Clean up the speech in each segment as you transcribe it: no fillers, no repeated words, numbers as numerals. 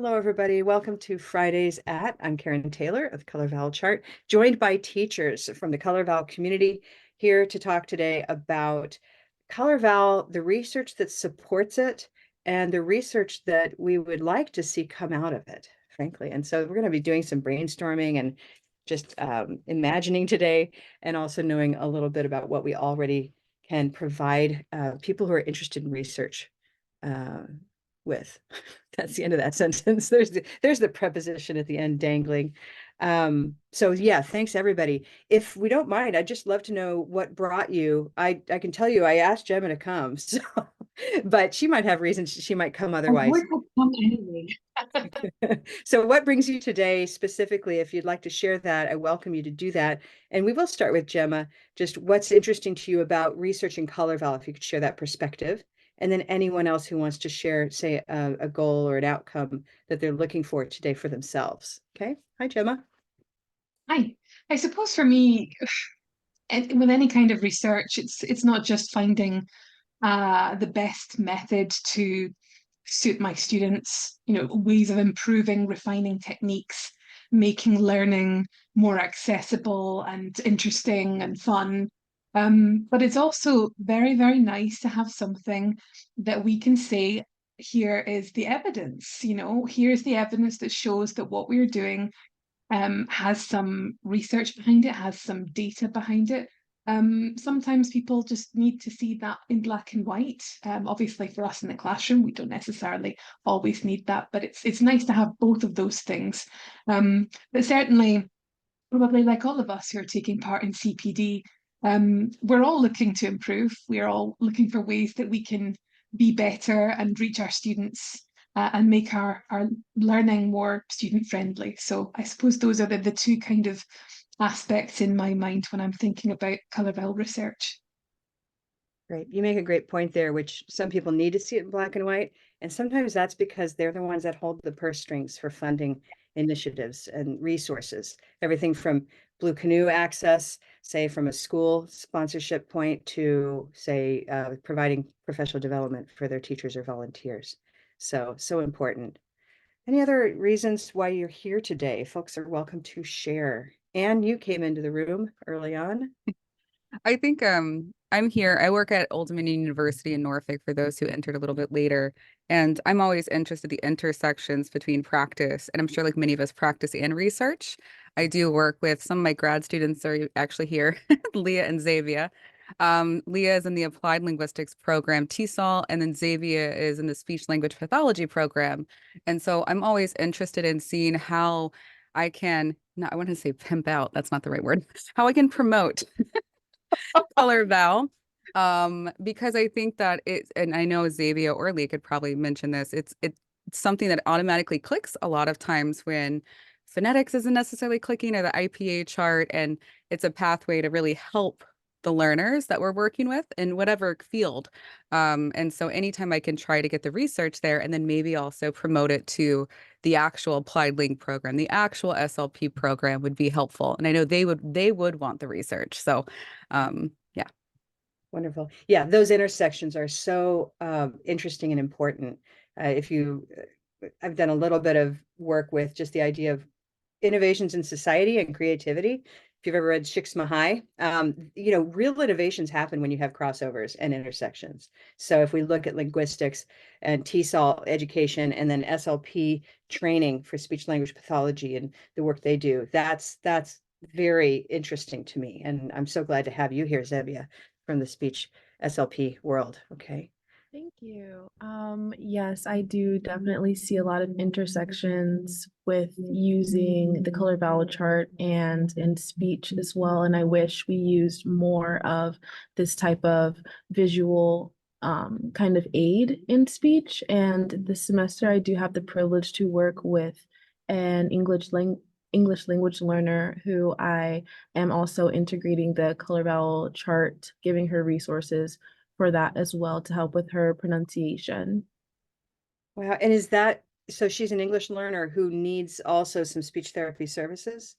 Hello, everybody. Welcome to Fridays at. I'm Karen Taylor of the Color Vowel Chart, joined by teachers from the Color Vowel community here to talk today about Color Vowel, the research that supports it, and the research that we would like to see come out of it, frankly. And so we're going to be doing some brainstorming and just imagining today, and also knowing a little bit about what we already can provide people who are interested in research uh, with. That's the end of that sentence. There's the preposition at the end dangling. So yeah, thanks everybody. If we don't mind, I'd just love to know what brought you. I can tell you I asked Gemma to come, so but she might have reasons she might come I would otherwise. have come anyway. So what brings you today specifically? If you'd like to share that, I welcome you to do that. And we will start with Gemma. Just what's interesting to you about researching Color Vowel, if you could share that perspective. And then anyone else who wants to share, say, a goal or an outcome that they're looking for today for themselves. Okay. Hi, Gemma. I suppose for me, and with any kind of research, it's not just finding the best method to suit my students, ways of improving, refining techniques, making learning more accessible and interesting and fun. But it's also very, very nice to have something that we can say, here is the evidence, here's the evidence that shows that what we're doing has some research behind it, has some data behind it. Sometimes people just need to see that in black and white. Obviously, for us in the classroom, we don't necessarily always need that, but it's nice to have both of those things. But certainly, probably like all of us who are taking part in CPD, we're all looking to improve. We're all looking for ways that we can be better and reach our students and make our learning more student friendly. So I suppose those are the two kind of aspects in my mind when I'm thinking about Color Vowel research. Great. You make a great point there, which some people need to see it in black and white. And sometimes that's because they're the ones that hold the purse strings for funding initiatives and resources. Everything from Blue Canoe access, say from a school sponsorship point to, say, providing professional development for their teachers or volunteers. So important. Any other reasons why you're here today? Folks are welcome to share. Anne, you came into the room early on. I think I'm here. I work at Old Dominion University in Norfolk for those who entered a little bit later. And I'm always interested in the intersections between practice, and I'm sure like many of us practice and research. I do work with some of my grad students are actually here, Leah and Xavier. Leah is in the Applied Linguistics program, TESOL, and then Xavier is in the Speech Language Pathology program. And so I'm always interested in seeing how I can, no, I want to say pimp out, that's not the right word, how I can promote Color Vowel. Because I think that and I know Xavier or Lee could probably mention this, it's something that automatically clicks a lot of times when phonetics isn't necessarily clicking or the IPA chart, and it's a pathway to really help the learners that we're working with in whatever field. And so anytime I can try to get the research there and then maybe also promote it to the actual applied link program, the actual SLP program would be helpful. And I know they would want the research. So yeah. Wonderful. Yeah, those intersections are so interesting and important. If you, I've done a little bit of work with just the idea of innovations in society and creativity. If you've ever read Csikszentmihalyi, real innovations happen when you have crossovers and intersections. So if we look at linguistics and TESOL education and then SLP training for speech language pathology and the work they do, that's very interesting to me. And I'm so glad to have you here, Zebia, from the speech SLP world. Okay. Thank you. Yes, I do definitely see a lot of intersections with using the color vowel chart and in speech as well. And I wish we used more of this type of visual kind of aid in speech. And this semester, I do have the privilege to work with an English language learner who I am also integrating the color vowel chart, giving her resources for that as well to help with her pronunciation. Wow. And is that so? She's an English learner who needs also some speech therapy services?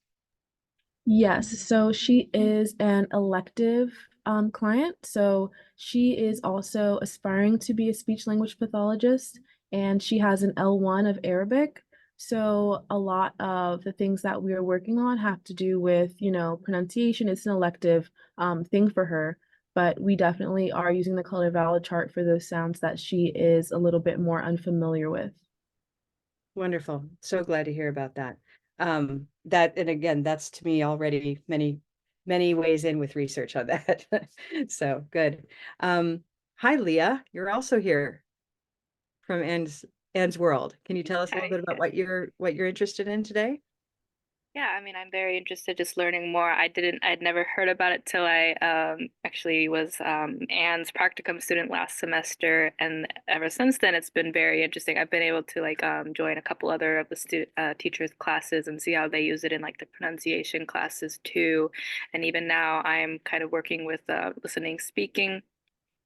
Yes, so she is an elective client. So she is also aspiring to be a speech language pathologist, and she has an L1 of Arabic. So a lot of the things that we are working on have to do with, pronunciation. It's an elective thing for her, but we definitely are using the color vowel chart for those sounds that she is a little bit more unfamiliar with. Wonderful. So glad to hear about that. And again, that's to me already many ways in with research on that. So good. Hi, Leah. You're also here from Anne's World. Can you tell us a little Hi. bit about what you're interested in today? Yeah, I mean, I'm very interested just learning more. I'd never heard about it till I actually was Anne's practicum student last semester, and ever since then, it's been very interesting. I've been able to like join a couple other of the teachers' classes and see how they use it in like the pronunciation classes too. And even now, I'm kind of working with listening speaking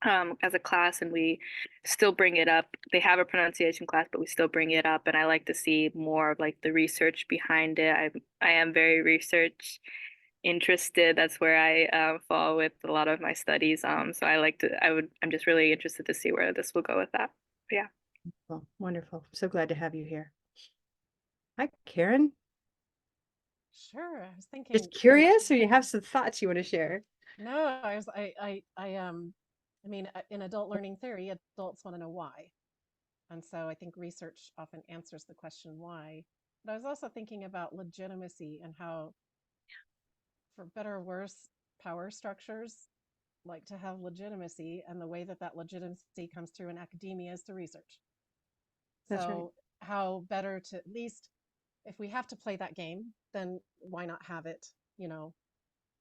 as a class, and we still bring it up. They have a pronunciation class, but we still bring it up, and I like to see more of like the research behind it. I am very research interested. That's where I fall with a lot of my studies. So I'm just really interested to see where this will go with that. But yeah. Well, wonderful. So glad to have you here. Hi, Karen. Sure. I was thinking, Just curious, or you have some thoughts you want to share? no, I mean, in adult learning theory, adults want to know why. And so I think research often answers the question why. But I was also thinking about legitimacy and how, for better or worse, power structures like to have legitimacy, and the way that that legitimacy comes through in academia is through research. That's right. So how better to, at least if we have to play that game, then why not have it,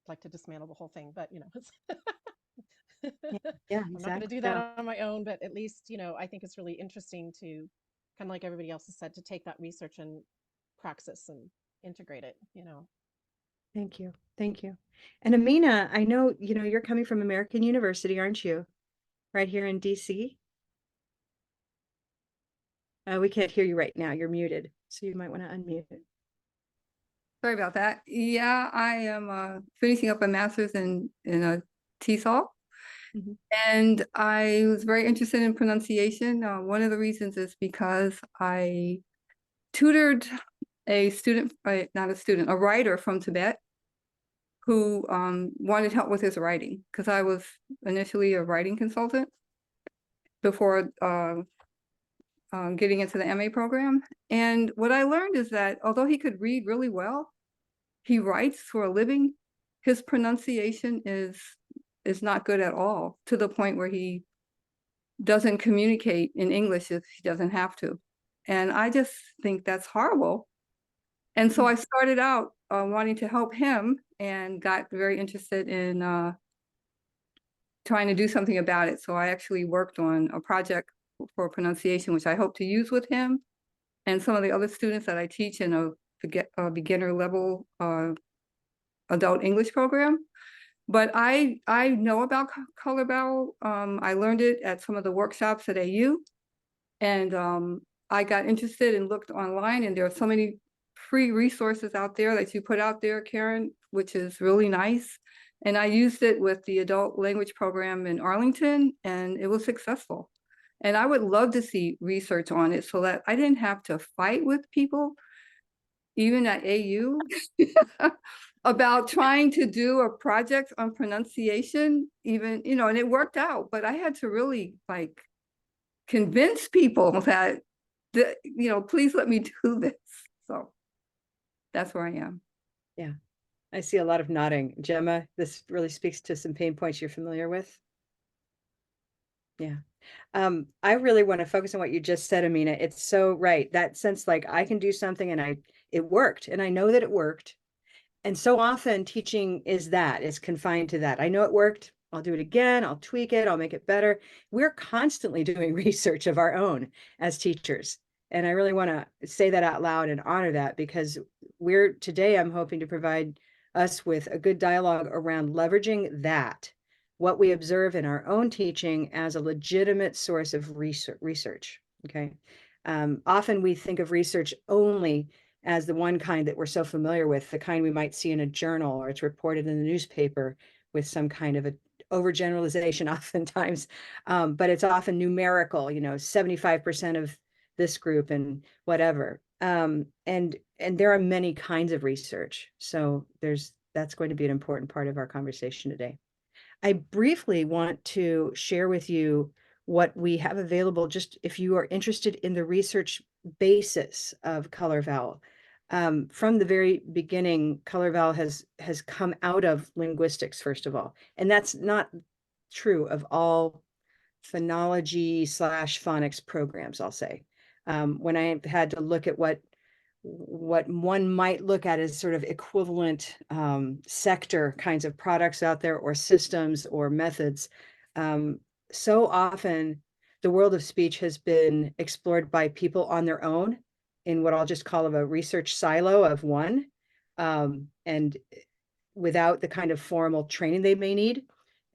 like to dismantle the whole thing, but it's Yeah, I'm not going to exactly. do Yeah. that on my own, but at least, I think it's really interesting to, kind of like everybody else has said, to take that research and praxis and integrate it. Thank you. Thank you. And Amina, I know, you're coming from American University, aren't you? Right here in DC. We can't hear you right now. You're muted. So you might want to unmute it. Sorry about that. Yeah, I am finishing up a master's in TESOL. Mhm. And I was very interested in pronunciation. One of the reasons is because I tutored a student, not a student, a writer from Tibet who wanted help with his writing, because I was initially a writing consultant before getting into the MA program. And what I learned is that although he could read really well, he writes for a living, his pronunciation is not good at all, to the point where he doesn't communicate in English if he doesn't have to. And I just think that's horrible. And so I started out wanting to help him, and got very interested in trying to do something about it. So I actually worked on a project for pronunciation, which I hope to use with him and some of the other students that I teach in a beginner level adult English program. But I know about color vowel. I learned it at some of the workshops at AU, and I got interested and looked online, and there are so many free resources out there that you put out there, Karen, which is really nice. And I used it with the adult language program in Arlington, and it was successful. And I would love to see research on it so that I didn't have to fight with people, even at AU, about trying to do a project on pronunciation, even, and it worked out, but I had to really like convince people that, please let me do this. So that's where I am. Yeah. I see a lot of nodding. Gemma, this really speaks to some pain points you're familiar with. Yeah. I really want to focus on what you just said, Amina. It's so right. That sense like I can do something and it worked, and I know that it worked. And so often teaching is confined to that. I know it worked. I'll do it again. I'll tweak it. I'll make it better. We're constantly doing research of our own as teachers. And I really want to say that out loud and honor that, because today I'm hoping to provide us with a good dialogue around leveraging that, what we observe in our own teaching, as a legitimate source of research. Okay. Often we think of research only as the one kind that we're so familiar with, the kind we might see in a journal, or it's reported in the newspaper with some kind of a overgeneralization oftentimes. But it's often numerical, 75% of this group and whatever. And there are many kinds of research. So that's going to be an important part of our conversation today. I briefly want to share with you what we have available, just if you are interested in the research basis of Color Vowel. From the very beginning, Color Vowel has come out of linguistics, first of all, and that's not true of all phonology slash phonics programs, I'll say. When I had to look at what one might look at as sort of equivalent sector kinds of products out there or systems or methods, so often the world of speech has been explored by people on their own in what I'll just call a research silo of one, and without the kind of formal training they may need.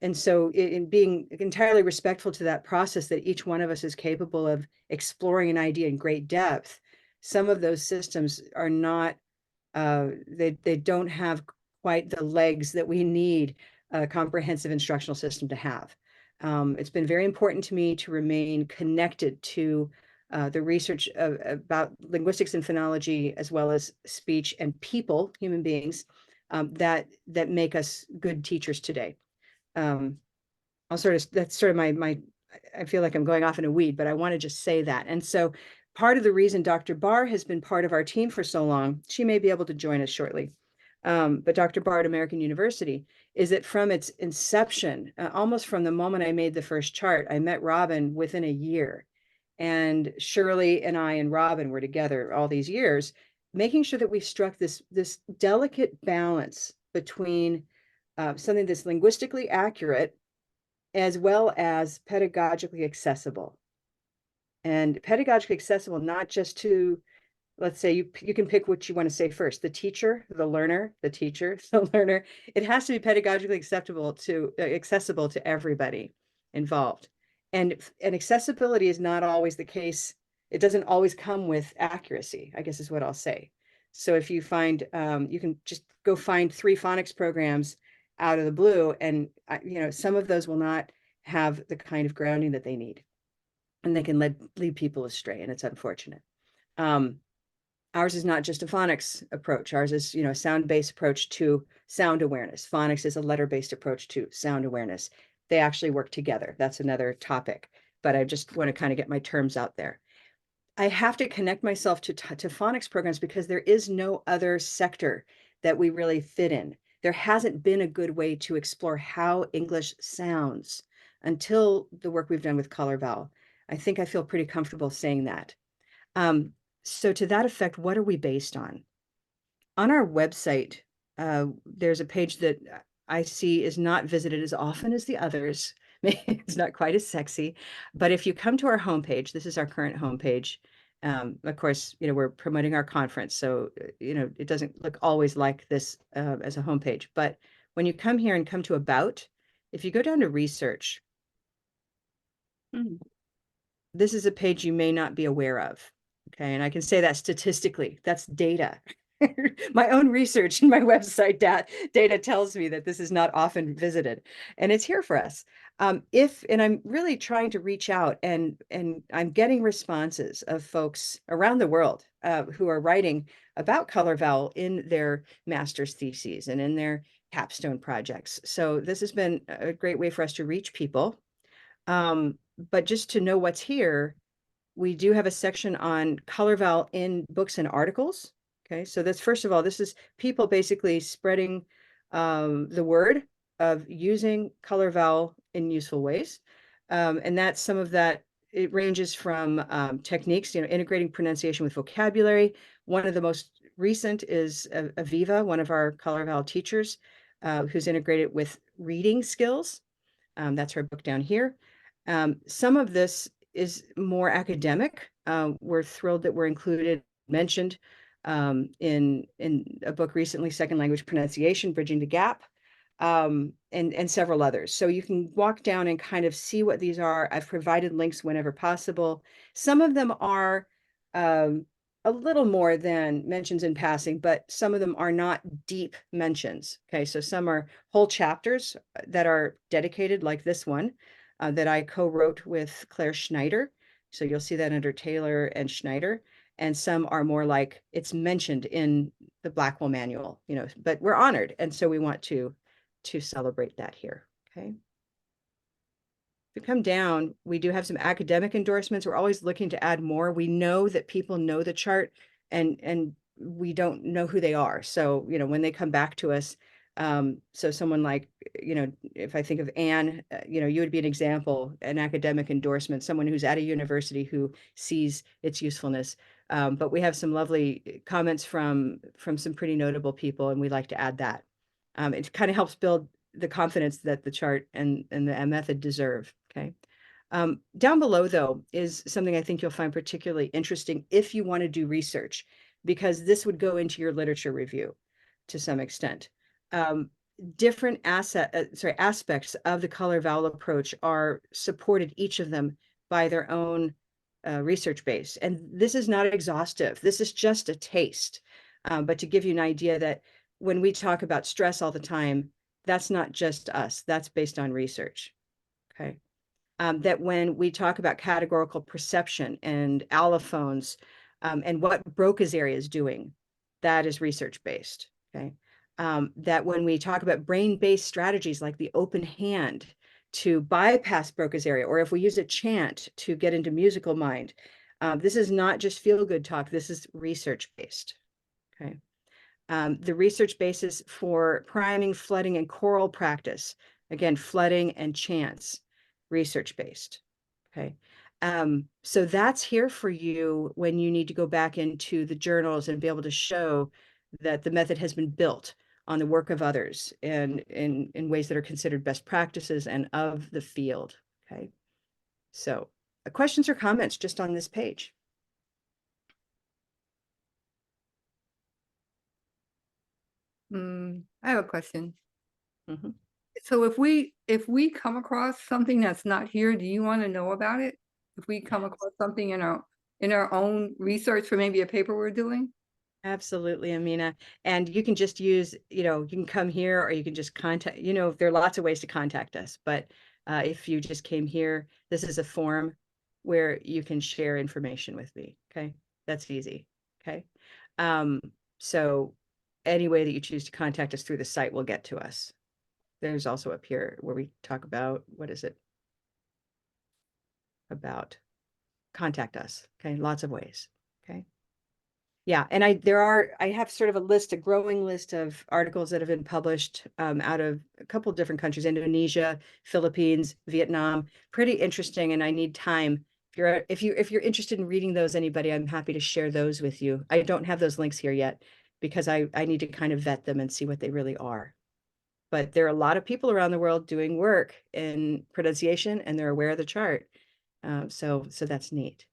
And so in being entirely respectful to that process that each one of us is capable of exploring an idea in great depth, some of those systems are not, they don't have quite the legs that we need a comprehensive instructional system to have. It's been very important to me to remain connected to the research about linguistics and phonology, as well as speech and people, human beings, that make us good teachers today. That's sort of my, I feel like I'm going off in a weed, but I want to just say that. And so part of the reason Dr. Barr has been part of our team for so long, she may be able to join us shortly. But Dr. Barr at American University, is that from its inception, almost from the moment I made the first chart, I met Robin within a year. And Shirley and I and Robin were together all these years, making sure that we struck this delicate balance between something that's linguistically accurate as well as pedagogically accessible. And pedagogically accessible, not just to, let's say you can pick what you want to say first, the teacher, the learner, the teacher, the learner. It has to be pedagogically accessible to everybody involved. And accessibility is not always the case. It doesn't always come with accuracy, I guess is what I'll say. So if you find, you can just go find 3 phonics programs out of the blue, and some of those will not have the kind of grounding that they need, and they can lead people astray, and it's unfortunate. Ours is not just a phonics approach. Ours is, a sound-based approach to sound awareness. Phonics is a letter-based approach to sound awareness. They actually work together. That's another topic, but I just want to kind of get my terms out there. I have to connect myself to phonics programs because there is no other sector that we really fit in. There hasn't been a good way to explore how English sounds until the work we've done with Color Vowel. I think I feel pretty comfortable saying that. So to that effect, what are we based on? On our website, there's a page that I see is not visited as often as the others. It's not quite as sexy, but if you come to our homepage, this is our current homepage. Of course, we're promoting our conference, so it doesn't look always like this as a homepage. But when you come here and come to About, if you go down to Research, this is a page you may not be aware of. Okay, and I can say that statistically, that's data. My own research and my website data tells me that this is not often visited, and it's here for us. And I'm really trying to reach out, and I'm getting responses of folks around the world who are writing about Color Vowel in their master's theses and in their capstone projects. So this has been a great way for us to reach people. But just to know what's here, we do have a section on Color Vowel in books and articles. Okay, so that's, first of all, this is people basically spreading the word of using Color Vowel in useful ways. And that's some of that. It ranges from techniques, integrating pronunciation with vocabulary. One of the most recent is Aviva, one of our Color Vowel teachers, who's integrated with reading skills. That's her book down here. Some of this is more academic. We're thrilled that we're mentioned in a book recently, Second Language Pronunciation, Bridging the Gap, and several others. So you can walk down and kind of see what these are. I've provided links whenever possible. Some of them are a little more than mentions in passing, but some of them are not deep mentions. Okay, so some are whole chapters that are dedicated, like this one that I co-wrote with Claire Schneider. So you'll see that under Taylor and Schneider, and some are more like it's mentioned in the Blackwell manual, but we're honored. And so we want to celebrate that here. Okay. If we come down, we do have some academic endorsements. We're always looking to add more. We know that people know the chart and we don't know who they are. So, when they come back to us, so someone like, if I think of Anne, you would be an example, an academic endorsement, someone who's at a university who sees its usefulness. But we have some lovely comments from some pretty notable people, and we like to add that. It kind of helps build the confidence that the chart and the method deserve. Okay. Down below, though, is something I think you'll find particularly interesting if you want to do research, because this would go into your literature review to some extent. Different aspects of the color vowel approach are supported, each of them, by their own research base. And this is not exhaustive. This is just a taste. But to give you an idea that when we talk about stress all the time, that's not just us. That's based on research. Okay. That when we talk about categorical perception and allophones, and what Broca's area is doing, that is research-based. Okay. That when we talk about brain-based strategies like the open hand to bypass Broca's area, or if we use a chant to get into musical mind, this is not just feel-good talk. This is research-based. Okay. The research basis for priming, flooding, and choral practice. Again, flooding and chants, research-based. Okay. So that's here for you when you need to go back into the journals and be able to show that the method has been built on the work of others and in ways that are considered best practices and of the field. Okay. So questions or comments just on this page? I have a question. Mhm. So if we come across something that's not here, do you want to know about it? If we come across something in our own research for maybe a paper we're doing? Absolutely, Amina. And you can just use, you can come here or you can just contact, there are lots of ways to contact us. But if you just came here, this is a form where you can share information with me. Okay. That's easy. Okay. So any way that you choose to contact us through the site will get to us. There's also up here where we talk about, what is it? About contact us. Okay. Lots of ways. Okay. Yeah, and I have sort of a growing list of articles that have been published out of a couple of different countries, Indonesia, Philippines, Vietnam. Pretty interesting, and I need time. If you're interested in reading those, anybody, I'm happy to share those with you. I don't have those links here yet because I need to kind of vet them and see what they really are. But there are a lot of people around the world doing work in pronunciation, and they're aware of the chart. So that's neat.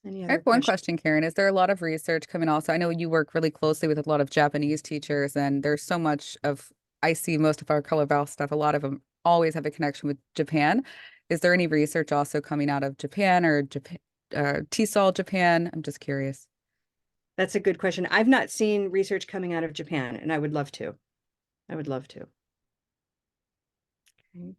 Any I other have one questions? question, Karen. Is there a lot of research coming also? I know you work really closely with a lot of Japanese teachers, and there's so much of, I see most of our color vowel stuff, a lot of them always have a connection with Japan. Is there any research also coming out of Japan or Japan, TESOL Japan? I'm just curious. That's a good question. I've not seen research coming out of Japan, and I would love to. I would love to. Okay.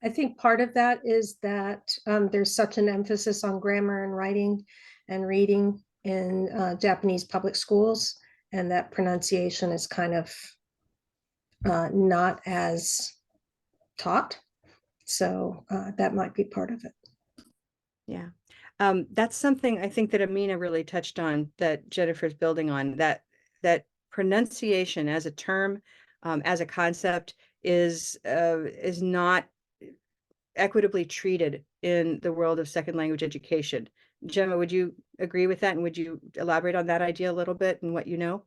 I think part of that is that there's such an emphasis on grammar and writing and reading in Japanese public schools, and that pronunciation is kind of not as taught. So that might be part of it. Yeah. That's something I think that Amina really touched on, that Jennifer's building on, that pronunciation as a term, as a concept is not equitably treated in the world of second language education. Gemma, would you agree with that? And would you elaborate on that idea a little bit and what you know?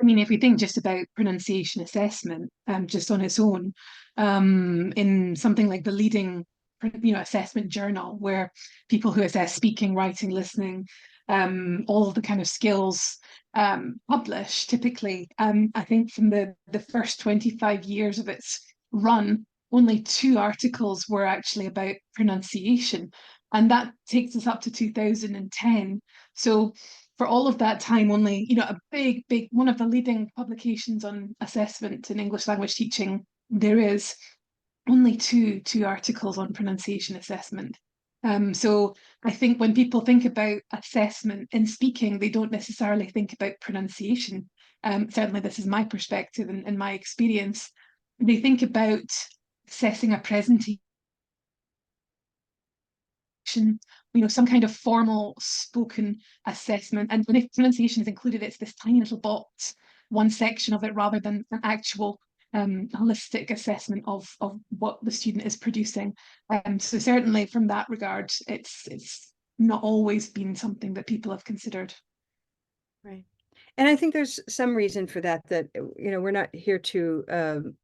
I mean, if we think just about pronunciation assessment, just on its own, in something like the leading, assessment journal, where people who assess speaking, writing, listening, all of the kind of skills publish, typically, I think from the first 25 years of its run, only 2 articles were actually about pronunciation, and that takes us up to 2010. So for all of that time, only, a big one of the leading publications on assessment in English language teaching there is only two articles on pronunciation assessment. So I think when people think about assessment in speaking, they don't necessarily think about pronunciation. Certainly, this is my perspective and my experience. They think about assessing a presentation, some kind of formal spoken assessment. And if pronunciation is included, it's this tiny little box, one section of it, rather than an actual holistic assessment of what the student is producing. So certainly from that regard, it's not always been something that people have considered. Right. And I think there's some reason for that, we're not here to,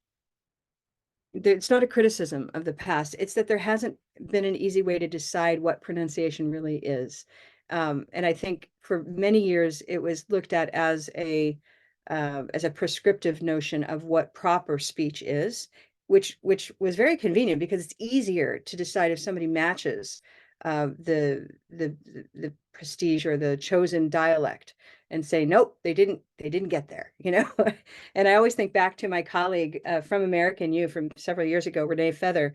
it's not a criticism of the past. It's that there hasn't been an easy way to decide what pronunciation really is. And I think for many years it was looked at as a prescriptive notion of what proper speech is, which was very convenient because it's easier to decide if somebody matches the prestige or the chosen dialect and say, nope, they didn't get there, And I always think back to my colleague from American U from several years ago, Renee Feather,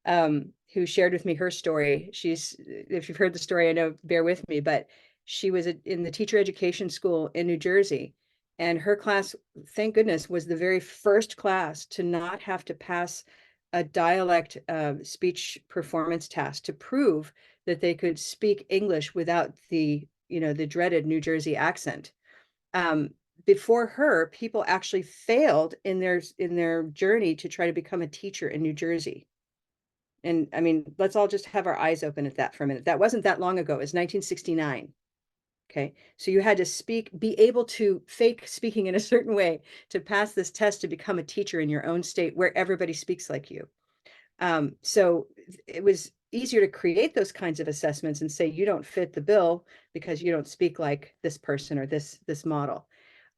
who shared with me her story. If you've heard the story, I know, bear with me, but she was in the teacher education school in New Jersey. And her class, thank goodness, was the very first class to not have to pass a dialect speech performance test to prove that they could speak English without the dreaded New Jersey accent. Before her, people actually failed in their journey to try to become a teacher in New Jersey. And I mean, let's all just have our eyes open at that for a minute. That wasn't that long ago. It was 1969. Okay, so you had to be able to fake speaking in a certain way to pass this test to become a teacher in your own state where everybody speaks like you. So it was easier to create those kinds of assessments and say you don't fit the bill because you don't speak like this person or this model.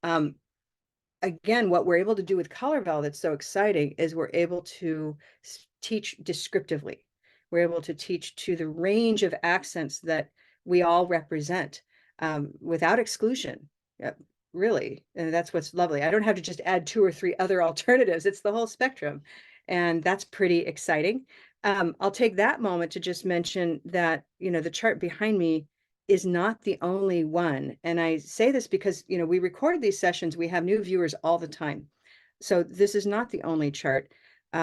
Again, what we're able to do with Color Vowel that's so exciting is we're able to teach descriptively. We're able to teach to the range of accents that we all represent without exclusion. Really, and that's what's lovely. I don't have to just add 2 or 3 other alternatives. It's the whole spectrum. And that's pretty exciting. I'll take that moment to just mention that, the chart behind me is not the only one. And I say this because, we record these sessions, we have new viewers all the time. So this is not the only chart.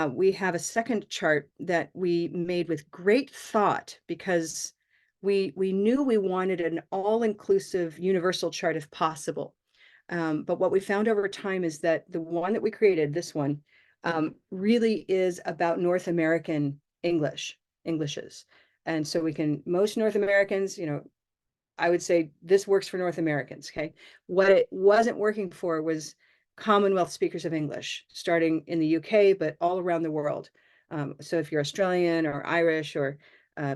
We have a second chart that we made with great thought because we knew we wanted an all-inclusive universal chart if possible. But what we found over time is that the one that we created, this one, really is about North American Englishes. And so most North Americans, I would say this works for North Americans, okay? What it wasn't working for was Commonwealth speakers of English, starting in the UK, but all around the world. So if you're Australian or Irish or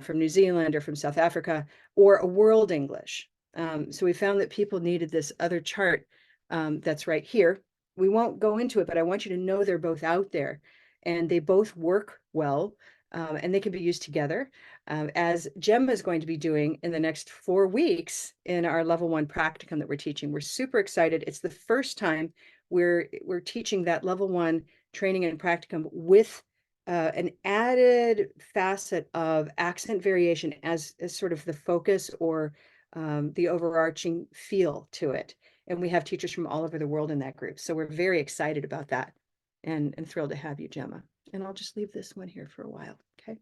from New Zealand or from South Africa, or a world English. So we found that people needed this other chart that's right here. We won't go into it, but I want you to know they're both out there and they both work well. And they can be used together, as Gemma is going to be doing in the next 4 weeks in our level 1 practicum that we're teaching. We're super excited. It's the first time we're teaching that level 1 training and practicum with an added facet of accent variation as sort of the focus or the overarching feel to it. And we have teachers from all over the world in that group. So we're very excited about that and thrilled to have you, Gemma. And I'll just leave this one here for a while, okay?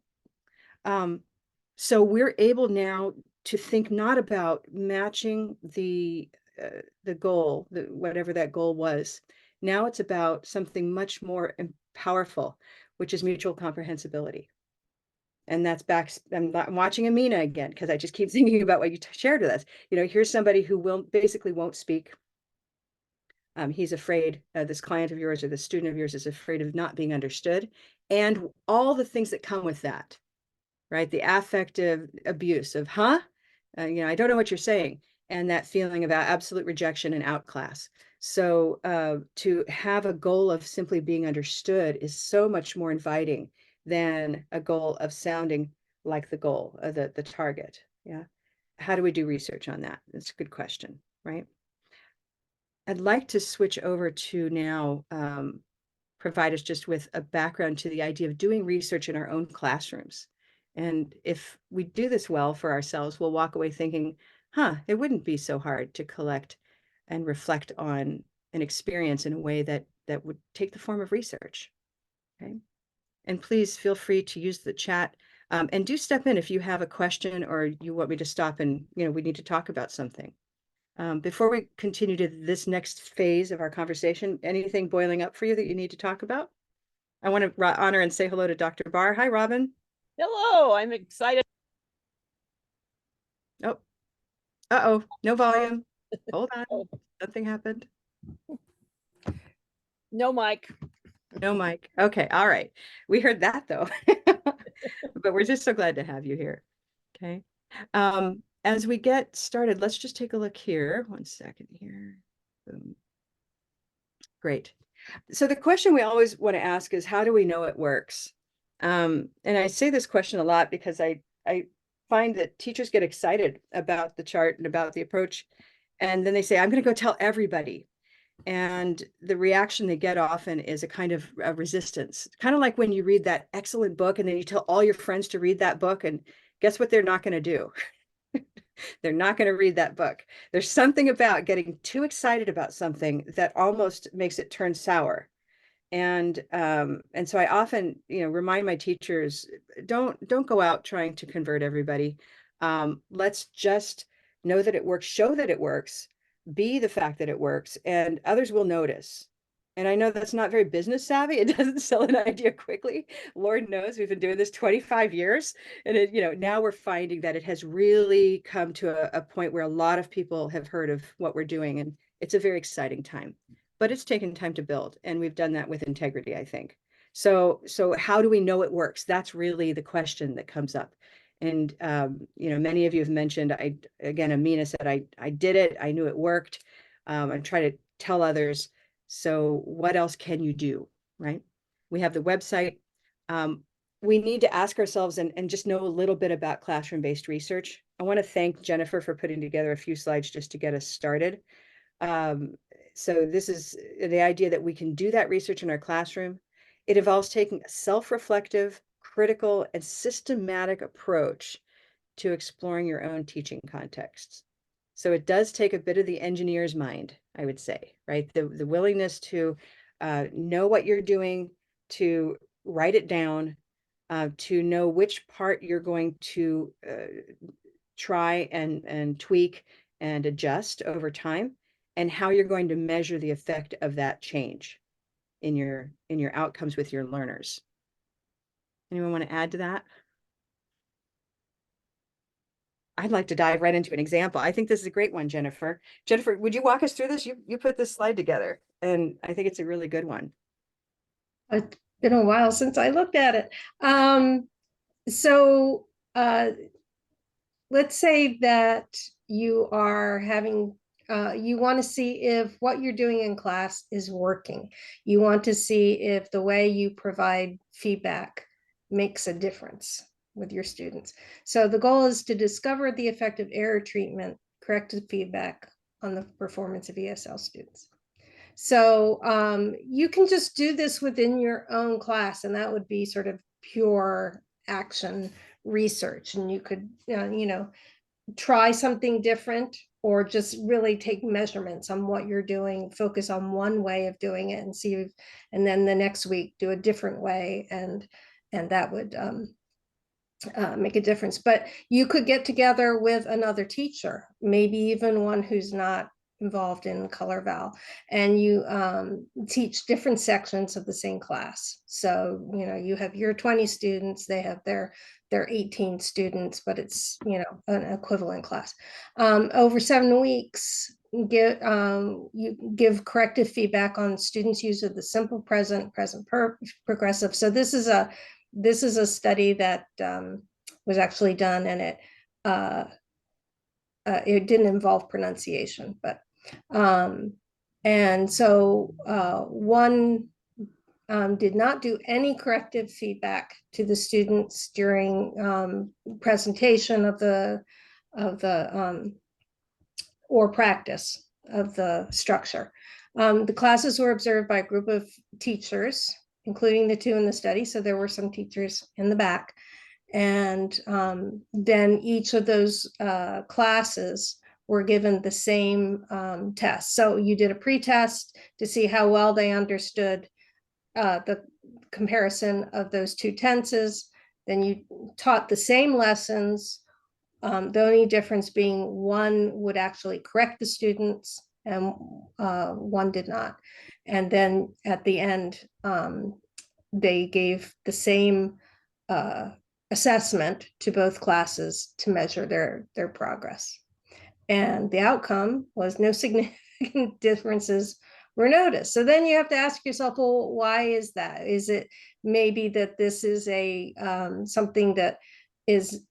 So we're able now to think not about matching the goal, whatever that goal was. Now it's about something much more powerful, which is mutual comprehensibility. And that's back, I'm watching Amina again, because I just keep thinking about what you shared with us. Here's somebody who basically won't speak. He's afraid, this client of yours or the student of yours is afraid of not being understood, and all the things that come with that, right? The affective abuse of, I don't know what you're saying, and that feeling of absolute rejection and outclass. So to have a goal of simply being understood is so much more inviting than a goal of sounding like the goal, the target. Yeah. How do we do research on that? That's a good question, right? I'd like to switch over to now provide us just with a background to the idea of doing research in our own classrooms. And if we do this well for ourselves, we'll walk away thinking, huh, it wouldn't be so hard to collect and reflect on an experience in a way that would take the form of research. Okay. And please feel free to use the chat, and do step in if you have a question or you want me to stop and, we need to talk about something. Before we continue to this next phase of our conversation, anything boiling up for you that you need to talk about? I want to honor and say hello to Dr. Barr. Hi, Robin. Hello, I'm excited. Oh, uh-oh, no volume. Hold on, something happened. No mic. No mic. Okay, all right. We heard that though. But we're just so glad to have you here. Okay. As we get started, let's just take a look here. 1 second here. Boom. Great. So the question we always want to ask is, how do we know it works? And I say this question a lot because I find that teachers get excited about the chart and about the approach, and then they say, I'm going to go tell everybody. And the reaction they get often is a kind of a resistance, kind of like when you read that excellent book and then you tell all your friends to read that book, and guess what they're not going to do? They're not going to read that book. There's something about getting too excited about something that almost makes it turn sour. And so I often, remind my teachers, don't go out trying to convert everybody. Let's just know that it works, show that it works, be the fact that it works, and others will notice. And I know that's not very business savvy. It doesn't sell an idea quickly. Lord knows we've been doing this 25 years. And now we're finding that it has really come to a point where a lot of people have heard of what we're doing. And it's a very exciting time, but it's taken time to build. And we've done that with integrity, I think. So how do we know it works? That's really the question that comes up. And, many of you have mentioned, Amina said, I did it. I knew it worked. I try to tell others. So what else can you do, right? We have the website. We need to ask ourselves and just know a little bit about classroom-based research. I want to thank Jennifer for putting together a few slides just to get us started. So this is the idea that we can do that research in our classroom. It involves taking a self-reflective, critical, and systematic approach to exploring your own teaching contexts. So it does take a bit of the engineer's mind, I would say, right? The willingness to know what you're doing, to write it down, to know which part you're going to try and tweak and adjust over time, and how you're going to measure the effect of that change in your outcomes with your learners. Anyone want to add to that? I'd like to dive right into an example. I think this is a great one, Jennifer. Jennifer, would you walk us through this? You put this slide together, and I think it's a really good one. It's been a while since I looked at it. Let's say that you are having, you want to see if what you're doing in class is working. You want to see if the way you provide feedback makes a difference with your students. So the goal is to discover the effect of error treatment, corrective feedback on the performance of ESL students. So you can just do this within your own class, and that would be sort of pure action research. And you could, try something different, or just really take measurements on what you're doing, focus on one way of doing it and see, and then the next week do a different way. And that would make a difference. But you could get together with another teacher, maybe even one who's not involved in Color Vowel, and you teach different sections of the same class. So you have your 20 students, they have their 18 students, but it's an equivalent class. Over 7 weeks, you give corrective feedback on students' use of the simple present, progressive. So this is a study that was actually done, and it didn't involve pronunciation, but and so one did not do any corrective feedback to the students during presentation of the or practice of the structure. The classes were observed by a group of teachers, including the 2 in the study. So there were some teachers in the back. And then each of those classes were given the same test. So you did a pre-test to see how well they understood the comparison of those 2 tenses. Then you taught the same lessons, the only difference being one would actually correct the students and one did not. And then at the end, they gave the same assessment to both classes to measure their progress. And the outcome was no significant differences were noticed. So then you have to ask yourself, well, why is that? Is it maybe that this is a something that is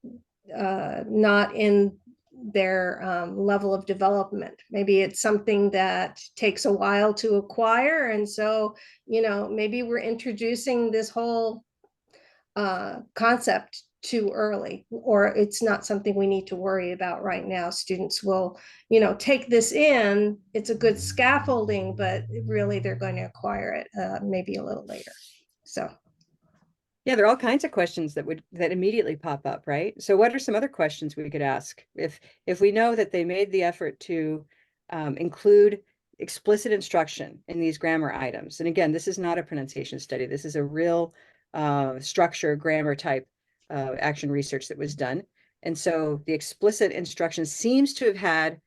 not in their level of development? Maybe it's something that takes a while to acquire. And so, maybe we're introducing this whole concept too early, or it's not something we need to worry about right now. Students will, take this in. It's a good scaffolding, but really they're going to acquire it maybe a little later. So. Yeah, there are all kinds of questions that immediately pop up, right? So what are some other questions we could ask if we know that they made the effort to include explicit instruction in these grammar items? And again, this is not a pronunciation study. This is a real structure, grammar type action research that was done. And so the explicit instruction seems to have had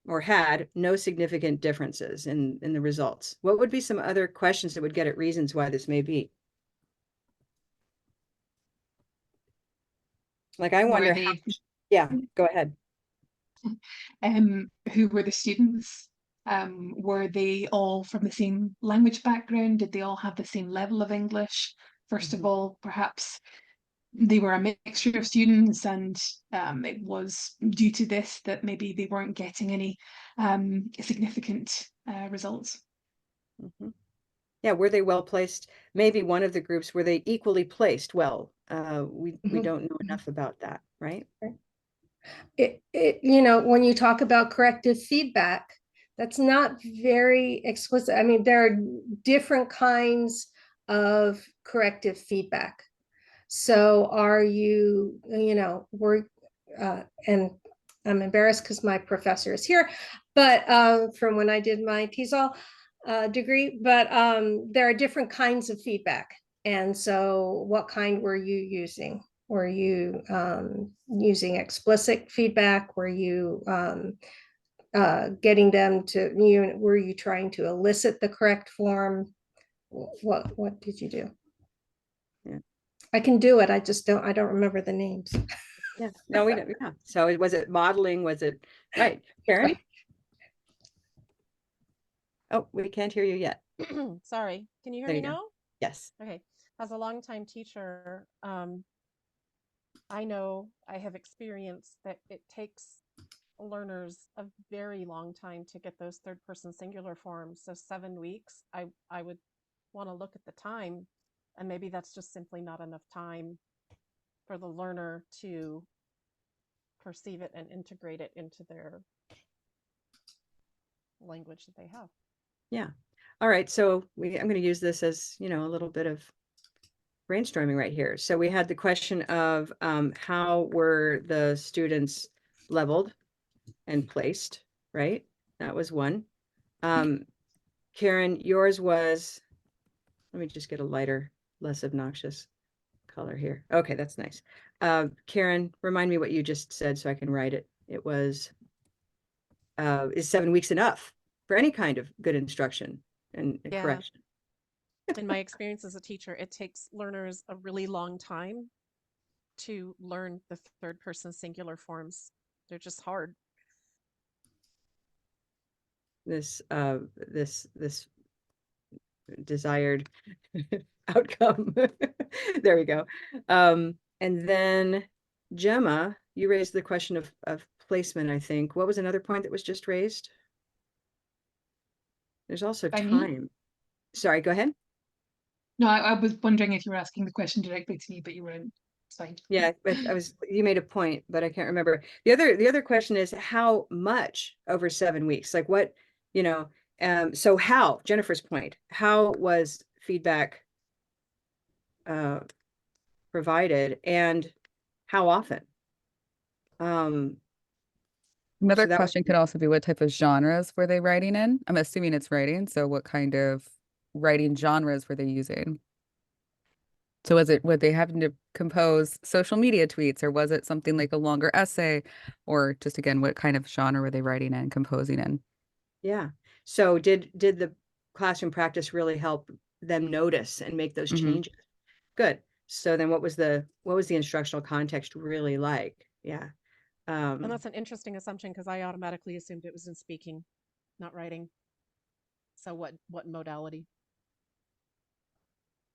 or had no significant differences in the results. What would be some other questions that would get at reasons why this may be? Like, I wonder how, yeah, go ahead. Who were the students? Were they all from the same language background? Did they all have the same level of English? First of all, perhaps they were a mixture of students, and it was due to this that maybe they weren't getting any significant results. Mm-hmm. Yeah, were they well placed? Maybe one of the groups, were they equally placed well? We don't know enough about that, right? When you talk about corrective feedback, that's not very explicit. I mean, there are different kinds of corrective feedback. So are you, and I'm embarrassed because my professor is here, but from when I did my TESOL degree, but there are different kinds of feedback. And so what kind were you using? Were you using explicit feedback? Were you getting them to, were you trying to elicit the correct form? What did you do? Yeah. I can do it. I don't remember the names. Yeah, no, we don't. Yeah. So was it modeling? Was it right? Karen? Right. Oh, we can't hear you yet. Sorry, can you hear There me you go. now? Yes. Okay. As a longtime teacher, I know I have experienced that it takes learners a very long time to get those third person singular forms. So 7 weeks, I would want to look at the time, and maybe that's just simply not enough time for the learner to perceive it and integrate it into their language that they have. Yeah. All right. So I'm going to use this as, a little bit of brainstorming right here. So we had the question of how were the students leveled and placed, right? That was one. Karen, yours was, let me just get a lighter, less obnoxious color here. Okay, that's nice. Karen, remind me what you just said so I can write it. It was, is 7 weeks enough for any kind of good instruction and correction? In my experience as a teacher, it takes learners a really long time to learn the third person singular forms. They're just hard. This desired outcome. There we go. And then Gemma, you raised the question of placement, I think. What was another point that was just raised? There's also time. Sorry, go ahead. No, I was wondering if you were asking the question directly to me, but you weren't. It's fine. Yeah, but you made a point, but I can't remember. The other question is how much over 7 weeks? Like what, So how, Jennifer's point, how was feedback provided and how often? Another So that question could also be what type of genres were they writing in? I'm assuming it's writing, so what kind of writing genres were they using? So was it, were they having to compose social media tweets, or was it something like a longer essay, or just again, what kind of genre were they writing in, composing in? Yeah. So did the classroom practice really help them notice and make those Mhm. changes? Good. So then what was the instructional context really like? Yeah. And that's an interesting assumption because I automatically assumed it was in speaking, not writing. So what modality?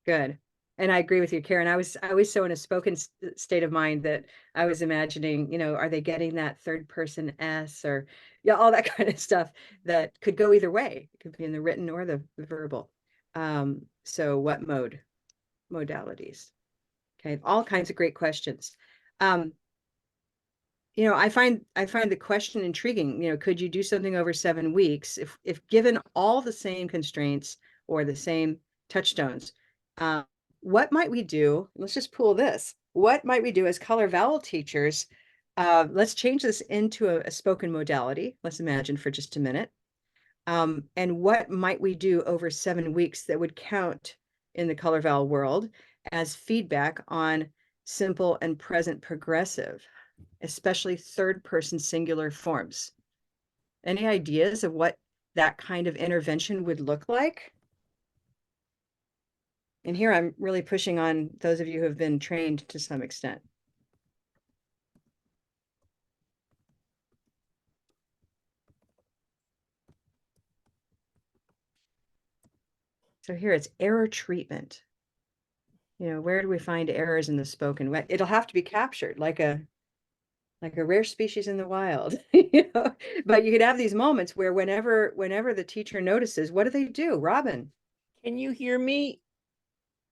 Good. And I agree with you, Karen. I was so in a spoken state of mind that I was imagining, are they getting that third person S, or yeah, all that kind of stuff that could go either way. It could be in the written or the verbal. So what modalities? Okay, all kinds of great questions. I find the question intriguing. Could you do something over 7 weeks if given all the same constraints or the same touchstones? What might we do? Let's just pull this. What might we do as color vowel teachers? Let's change this into a spoken modality. Let's imagine for just a minute. And what might we do over 7 weeks that would count in the color vowel world as feedback on simple and present progressive, especially third person singular forms? Any ideas of what that kind of intervention would look like? And here I'm really pushing on those of you who have been trained to some extent. So here it's error treatment. Where do we find errors in the spoken? It'll have to be captured like a rare species in the wild. But you could have these moments where whenever the teacher notices, what do? Robin? Can you hear me?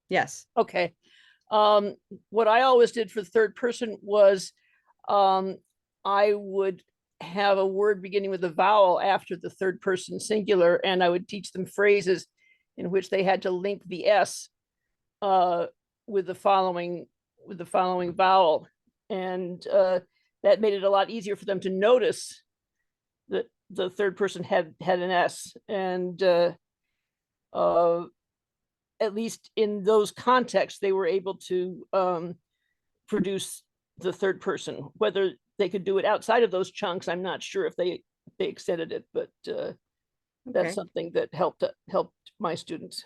Yes. Okay. What I always did for the third person was I would have a word beginning with a vowel after the third person singular, and I would teach them phrases in which they had to link the S with the following vowel, and that made it a lot easier for them to notice that the third person had an S, and at least in those contexts, they were able to produce the third person. Whether they could do it outside of those chunks, I'm not sure if they extended it, but that's something that helped my students.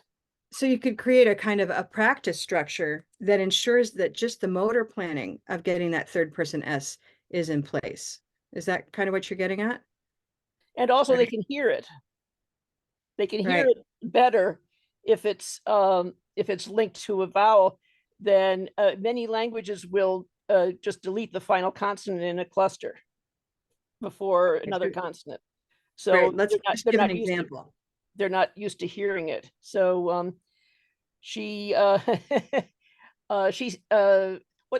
So you could create a kind of a practice structure that ensures that just the motor planning of getting that third person S is in place. Is that kind of what you're getting at? And also they can hear it. They can hear Right. it better if it's linked to a vowel. Then many languages will just delete the final consonant in a cluster before another consonant. So Great. Let's just give an example. They're not used to hearing it. So she's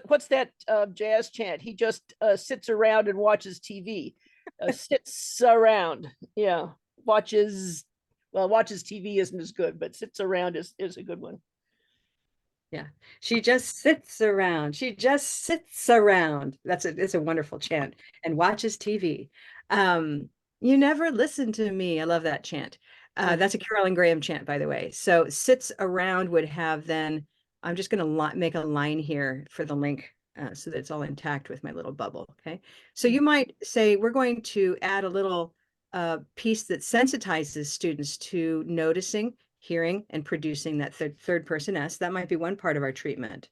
what's that jazz chant? He just sits around and watches TV. Sits around, yeah. Watches TV isn't as good, but sits around is a good one. Yeah, she just sits around. She just sits around. It's a wonderful chant, and watches TV. You never listen to me. I love that chant. That's a Carolyn Graham chant, by the way. So sits around would have then, I'm just going to make a line here for the link so that it's all intact with my little bubble. Okay. So you might say, we're going to add a little piece that sensitizes students to noticing, hearing, and producing that third person S. That might be one part of our treatment.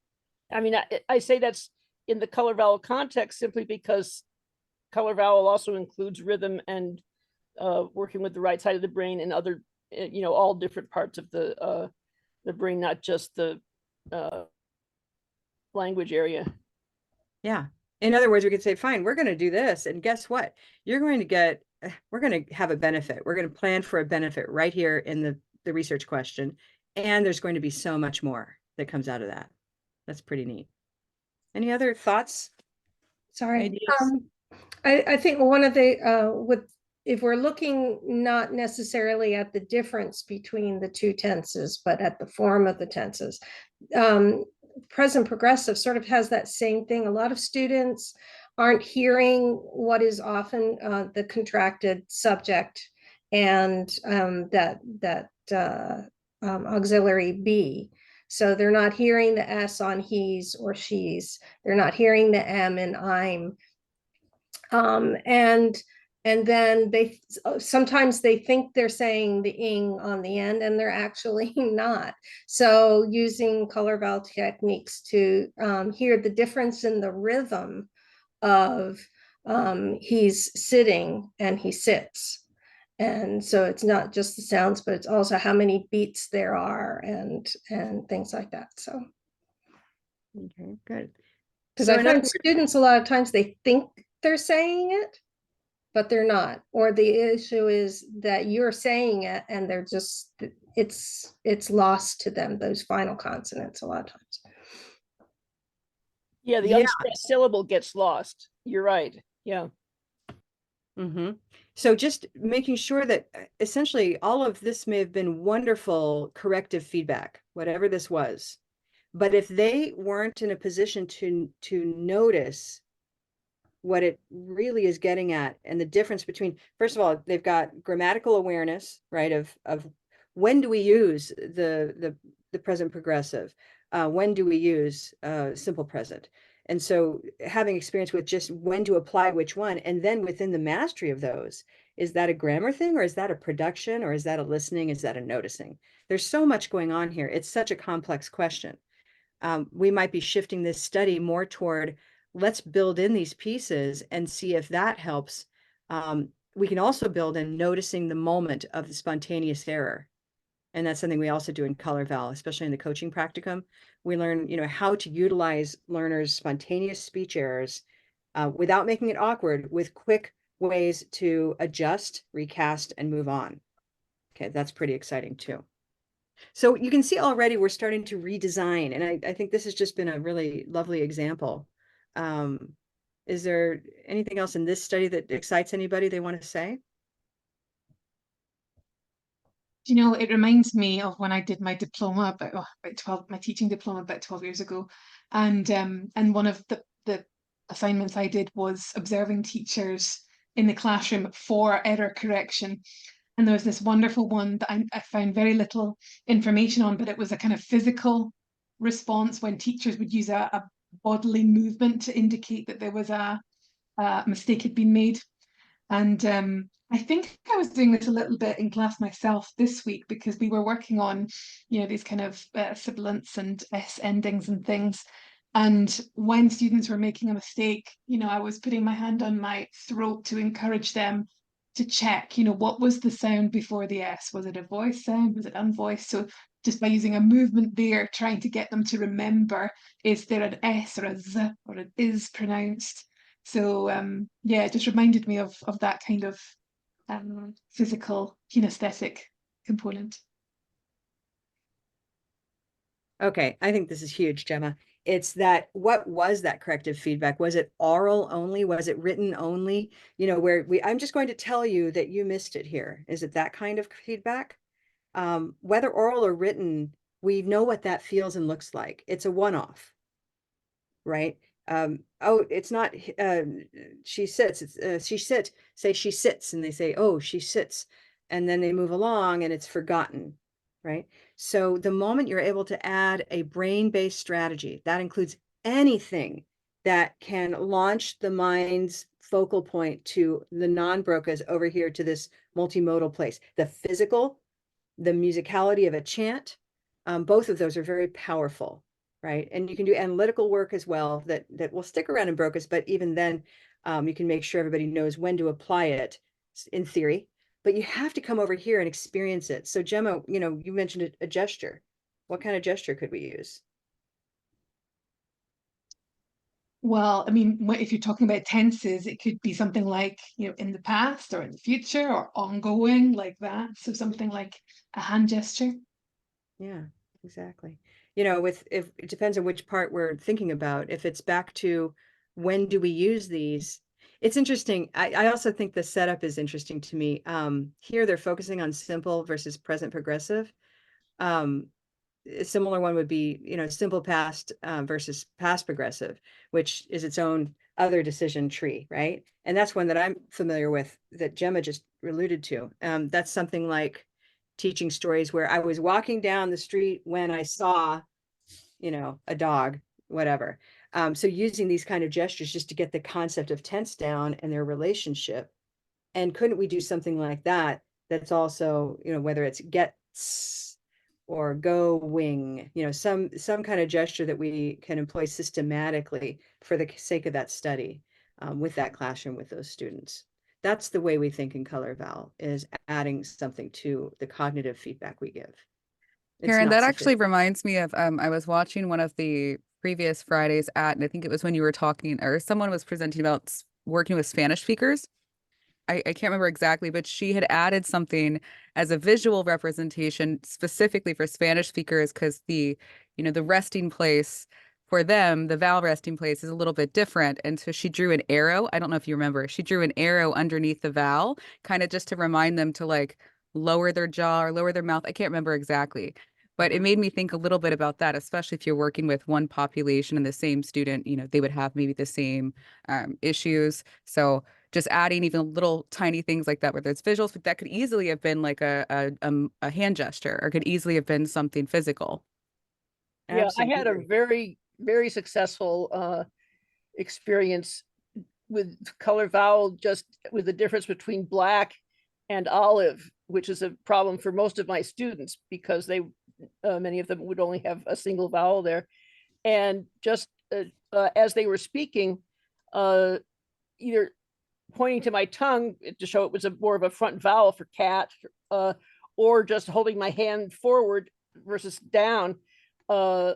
I mean, I say that's in the color vowel context simply because color vowel also includes rhythm and working with the right side of the brain and other, all different parts of the brain, not just the language area. Yeah. In other words, we could say, fine, we're going to do this. And guess what? We're going to have a benefit. We're going to plan for a benefit right here in the research question. And there's going to be so much more that comes out of that. That's pretty neat. Any other thoughts? Sorry. Ideas? I think one of the if we're looking not necessarily at the difference between the two tenses, but at the form of the tenses, present progressive sort of has that same thing. A lot of students aren't hearing what is often the contracted subject and that auxiliary be. So they're not hearing the S on he's or she's. They're not hearing the M in I'm. And then they sometimes they think they're saying the ing on the end, and they're actually not. So using color vowel techniques to hear the difference in the rhythm of he's sitting and he sits. And so it's not just the sounds, but it's also how many beats there are and things like that. So Okay, good. because So I in find other words, students a lot of times they think they're saying it, but they're not. Or the issue is that you're saying it and they're just it's lost to them, those final consonants a lot of times. Yeah, the Yeah. unstressed syllable gets lost. You're right. Yeah. Mm-hmm. So just making sure that essentially all of this may have been wonderful corrective feedback, whatever this was. But if they weren't in a position to notice what it really is getting at and the difference between, first of all, they've got grammatical awareness, right, of when do we use the present progressive, when do we use simple present. And so having experience with just when to apply which one, and then within the mastery of those, is that a grammar thing, or is that a production, or is that a listening, is that a noticing? There's so much going on here. It's such a complex question. We might be shifting this study more toward, let's build in these pieces and see if that helps. We can also build in noticing the moment of the spontaneous error. And that's something we also do in Color Vowel, especially in the coaching practicum. We learn, how to utilize learners' spontaneous speech errors without making it awkward, with quick ways to adjust, recast, and move on. Okay, that's pretty exciting too. So you can see already we're starting to redesign, and I think this has just been a really lovely example. Is there anything else in this study that excites anybody they want to say? It reminds me of when I did my diploma about 12, my teaching diploma about 12 years ago. And one of the assignments I did was observing teachers in the classroom for error correction. And there was this wonderful one that I found very little information on, but it was a kind of physical response when teachers would use a bodily movement to indicate that there was a mistake had been made. And I think I was doing this a little bit in class myself this week, because we were working on, these kind of sibilants and S endings and things. And when students were making a mistake, I was putting my hand on my throat to encourage them to check, what was the sound before the S? Was it a voice sound? Was it unvoiced? So just by using a movement there, trying to get them to remember, is there an S or a Z or an is pronounced? So yeah, it just reminded me of that kind of physical kinesthetic component. Okay, I think this is huge, Gemma. It's that, what was that corrective feedback? Was it oral only? Was it written only? Where I'm just going to tell you that you missed it here. Is it that kind of feedback? Whether oral or written, we know what that feels and looks like. It's a one-off, right? Oh, it's not she sits, it's she sits, say she sits, and they say, oh, she sits, and then they move along and it's forgotten, right? So the moment you're able to add a brain-based strategy, that includes anything that can launch the mind's focal point to the non-Broca's over here to this multimodal place, the physical, the musicality of a chant, both of those are very powerful, right? And you can do analytical work as well that will stick around in Broca's, but even then, you can make sure everybody knows when to apply it in theory, but you have to come over here and experience it. So Gemma, you mentioned a gesture. What kind of gesture could we use? Well, I mean, if you're talking about tenses, it could be something like, in the past or in the future or ongoing, like that. So something like a hand gesture. Yeah, exactly. If it depends on which part we're thinking about. If it's back to when do we use these, It's interesting. I also think the setup is interesting to me. Here they're focusing on simple versus present progressive. A similar one would be, simple past versus past progressive, which is its own other decision tree, right? And that's one that I'm familiar with that Gemma just alluded to. That's something like teaching stories where I was walking down the street when I saw, a dog, whatever. So using these kind of gestures just to get the concept of tense down and their relationship. And couldn't we do something like that? That's also, whether it's gets or going, some kind of gesture that we can employ systematically for the sake of that study with that classroom with those students. That's the way we think in Color Vowel, is adding something to the cognitive feedback we give. It's Karen, not that actually sufficient. reminds me of I was watching one of the previous Fridays and I think it was when you were talking or someone was presenting about working with Spanish speakers. I can't remember exactly, but she had added something as a visual representation specifically for Spanish speakers because the resting place for them, the vowel resting place is a little bit different. And so she drew an arrow. I don't know if you remember. She drew an arrow underneath the vowel, kind of just to remind them to like lower their jaw or lower their mouth. I can't remember exactly. But it made me think a little bit about that, especially if you're working with one population and the same student, they would have maybe the same issues. So just adding even little tiny things like that, whether it's visuals, but that could easily have been like a hand gesture or could easily have been something physical. Yeah, I had a Absolutely. very, very successful experience with Color Vowel, just with the difference between black and olive, which is a problem for most of my students because many of them would only have a single vowel there. And just as they were speaking, either pointing to my tongue to show it was more of a front vowel for cat, or just holding my hand forward versus down for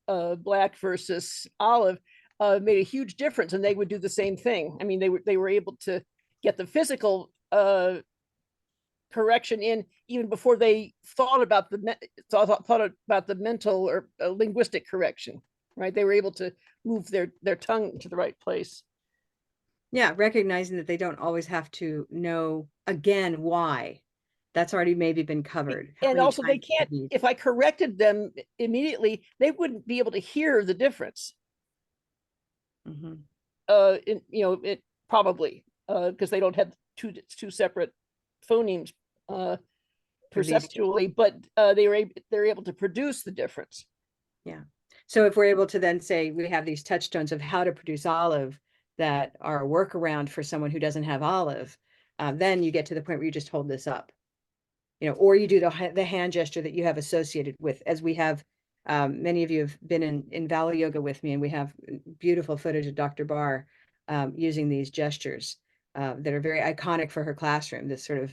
black versus olive, made a huge difference. And they would do the same thing. I mean, they were able to get the physical correction in even before they thought about the mental or linguistic correction. Right? They were able to move their tongue to the right place. Yeah, recognizing that they don't always have to know again why. That's already maybe been covered. How And many also they times can't, have you- if I corrected them immediately, they wouldn't be able to hear the difference. Mhm. It probably because they don't have two separate phonemes perceptually, but they're able to produce the difference. Yeah. So if we're able to then say we have these touchstones of how to produce olive that are a workaround for someone who doesn't have olive, then you get to the point where you just hold this up, or you do the hand gesture that you have associated with, as we have. Many of you have been in Valley Yoga with me, and we have beautiful footage of Dr. Barr using these gestures that are very iconic for her classroom. This sort of,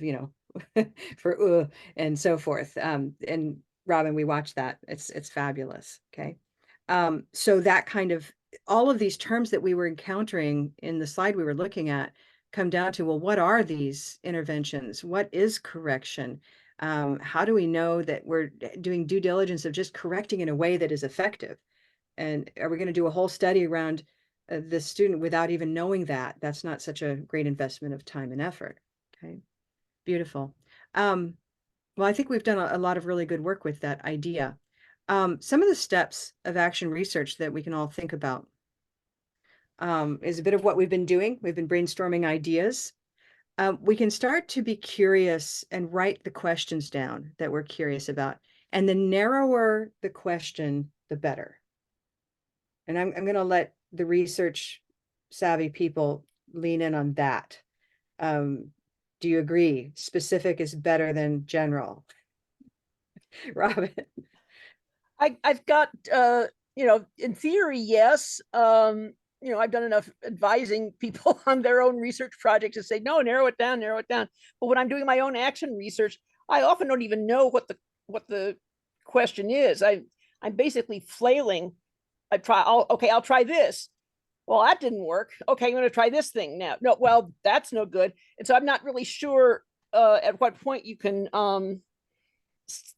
for and so forth. And Robin, we watched that. It's fabulous. Okay. So that kind of all of these terms that we were encountering in the slide we were looking at come down to, well, what are these interventions? What is correction? How do we know that we're doing due diligence of just correcting in a way that is effective? And are we going to do a whole study around the student without even knowing that? That's not such a great investment of time and effort. Okay, beautiful. Well, I think we've done a lot of really good work with that idea. Some of the steps of action research that we can all think about is a bit of what we've been doing. We've been brainstorming ideas. We can start to be curious and write the questions down that we're curious about. And the narrower the question, the better. And I'm going to let the research savvy people lean in on that. Do you agree? Specific is better than general. Robin. I've got in theory, yes. I've done enough advising people on their own research projects to say, no, narrow it down, narrow it down. But when I'm doing my own action research, I often don't even know what the question is. I'm basically flailing. I'll try this. Well, that didn't work. Okay, I'm going to try this thing now. No, well, that's no good. And so I'm not really sure at what point you can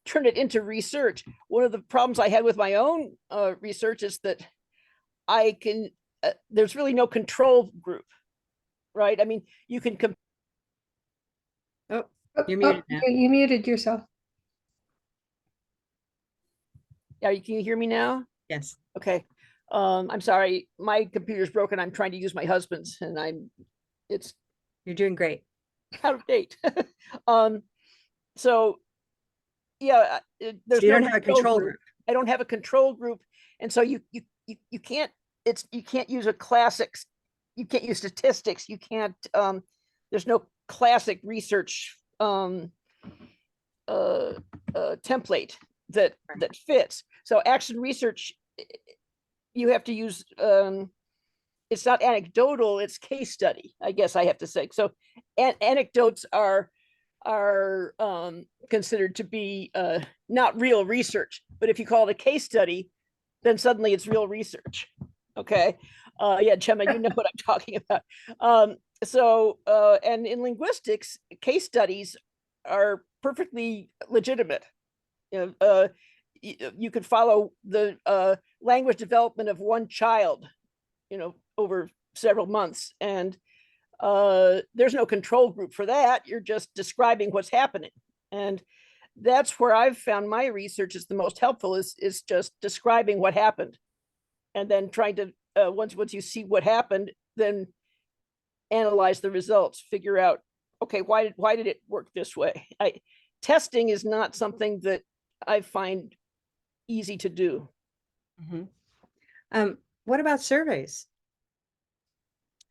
turn it into research. One of the problems I had with my own research is that there's really no control group. right? I mean, you can Oh, Oh, you're oh, muted now. you muted yourself. can you hear me now? Yes. Okay. I'm sorry, my computer's broken. I'm trying to use my husband's, and it's You're doing great. out of date. um, so yeah, So there's you no don't have a control group. I don't have a control group, and so you can't you can't use a classics. You can't use statistics. You can't. There's no classic research template that fits. So action research, you have to use. It's not anecdotal. It's case study. I guess I have to say. So, anecdotes are considered to be not real research. But if you call it a case study, then suddenly it's real research. Okay. Yeah, Gemma, you know what I'm talking about. And in linguistics, case studies are perfectly legitimate. You could follow the language development of one child, over several months, and there's no control group for that. You're just describing what's happening, and that's where I've found my research is the most helpful. Is just describing what happened, and then trying to once you see what happened, then analyze the results, figure out, okay, why did it work this way? Testing is not something that I find easy to do. What about surveys?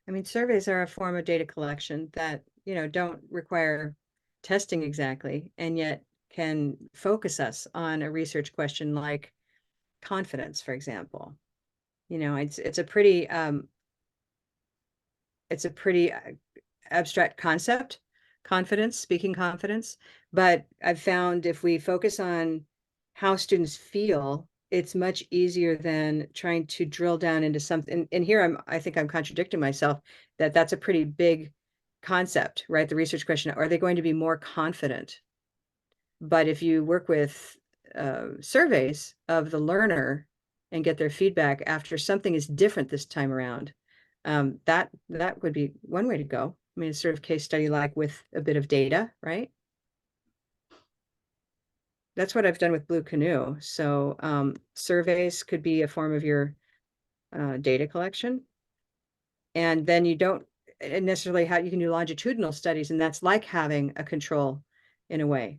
I mean, surveys are a form of data collection that, don't require testing exactly, and yet can focus us on a research question like confidence, for example. It's a pretty abstract concept, speaking confidence. But I've found if we focus on how students feel, it's much easier than trying to drill down into something. And here I think I'm contradicting myself, that's a pretty big concept, right? The research question, are they going to be more confident? But if you work with surveys of the learner and get their feedback after something is different this time around, that would be one way to go. I mean, it's sort of case study like with a bit of data, right? That's what I've done with Blue Canoe. So surveys could be a form of your data collection. And then you don't necessarily have, you can do longitudinal studies, and that's like having a control in a way.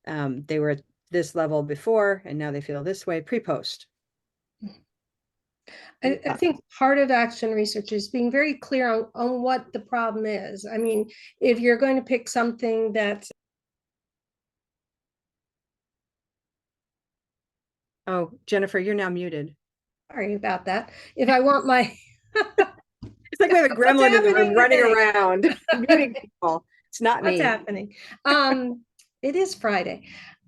They were at this level before, and now they feel this way pre-post. I think part of action research is being very clear on what the problem is. I mean, if you're going to pick something that's Oh, Jennifer, you're now muted. sorry about that. If I want my It's like we have a gremlin in the room running around, muting people. It's not what's me. happening. It is Friday.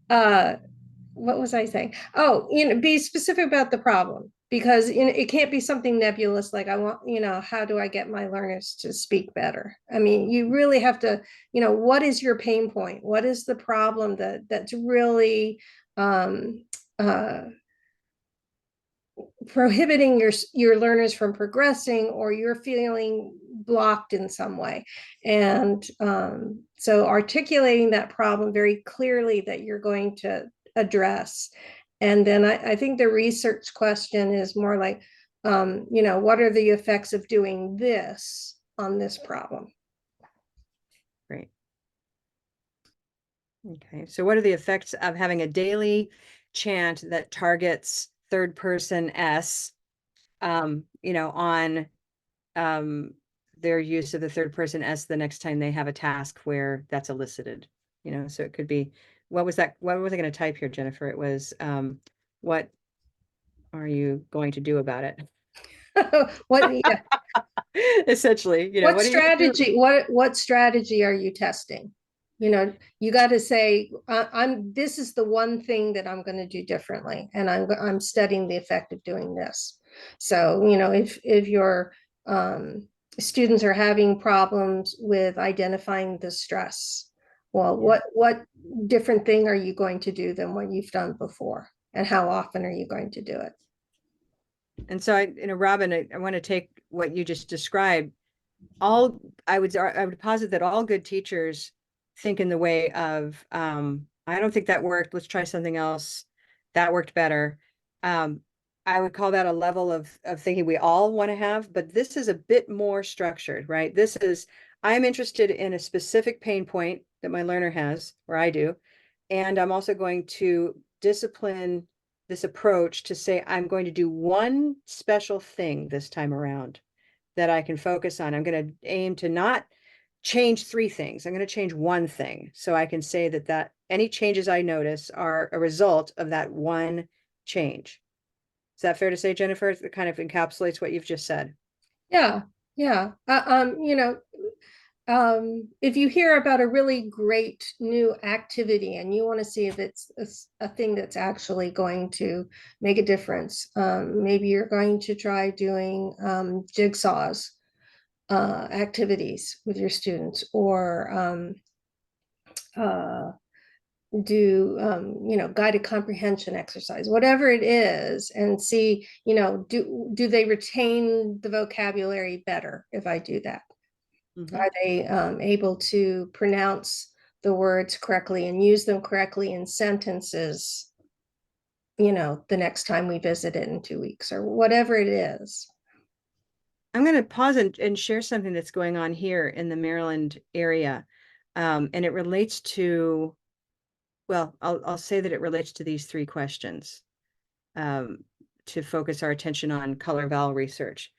What was I saying? Oh, be specific about the problem, because it can't be something nebulous like I want, how do I get my learners to speak better? I mean, you really have to, what is your pain point? What is the problem that's really prohibiting your learners from progressing, or you're feeling blocked in some way? And so articulating that problem very clearly that you're going to address. And then I think the research question is more like, what are the effects of doing this on this problem? Great. Okay, so what are the effects of having a daily chant that targets third person S, on their use of the third person S the next time they have a task where that's elicited? So it could be, what was I going to type here, Jennifer? It was, what are you going to do about it? What, yeah. Essentially, What strategy, what strategy are you testing? You got to say, this is the one thing that I'm going to do differently, and I'm studying the effect of doing this. So, if your students are having problems with identifying the stress, well, what different thing are you going to do than what you've done before, and how often are you going to do it? And so Robin, I want to take what you just described I would posit that all good teachers think in the way of, I don't think that worked. Let's try something else. That worked better. I would call that a level of thinking we all want to have, but this is a bit more structured, right? This is, I'm interested in a specific pain point that my learner has, or I do, and I'm also going to discipline this approach to say, I'm going to do one special thing this time around that I can focus on. I'm going to aim to not change three things. I'm going to change one thing. So I can say that any changes I notice are a result of that one change. Is that fair to say, Jennifer? It kind of encapsulates what you've just said. Yeah, yeah. If you hear about a really great new activity and you want to see if it's a thing that's actually going to make a difference, maybe you're going to try doing jigsaws activities with your students, or do guided comprehension exercise, whatever it is, and see, do they retain the vocabulary better if I do that? Are they able to pronounce the words correctly and use them correctly in sentences, the next time we visit it in 2 weeks, or whatever it is? I'm going to pause and share something that's going on here in the Maryland area. And it relates to, well, I'll say that it relates to these three questions, to focus our attention on color vowel research.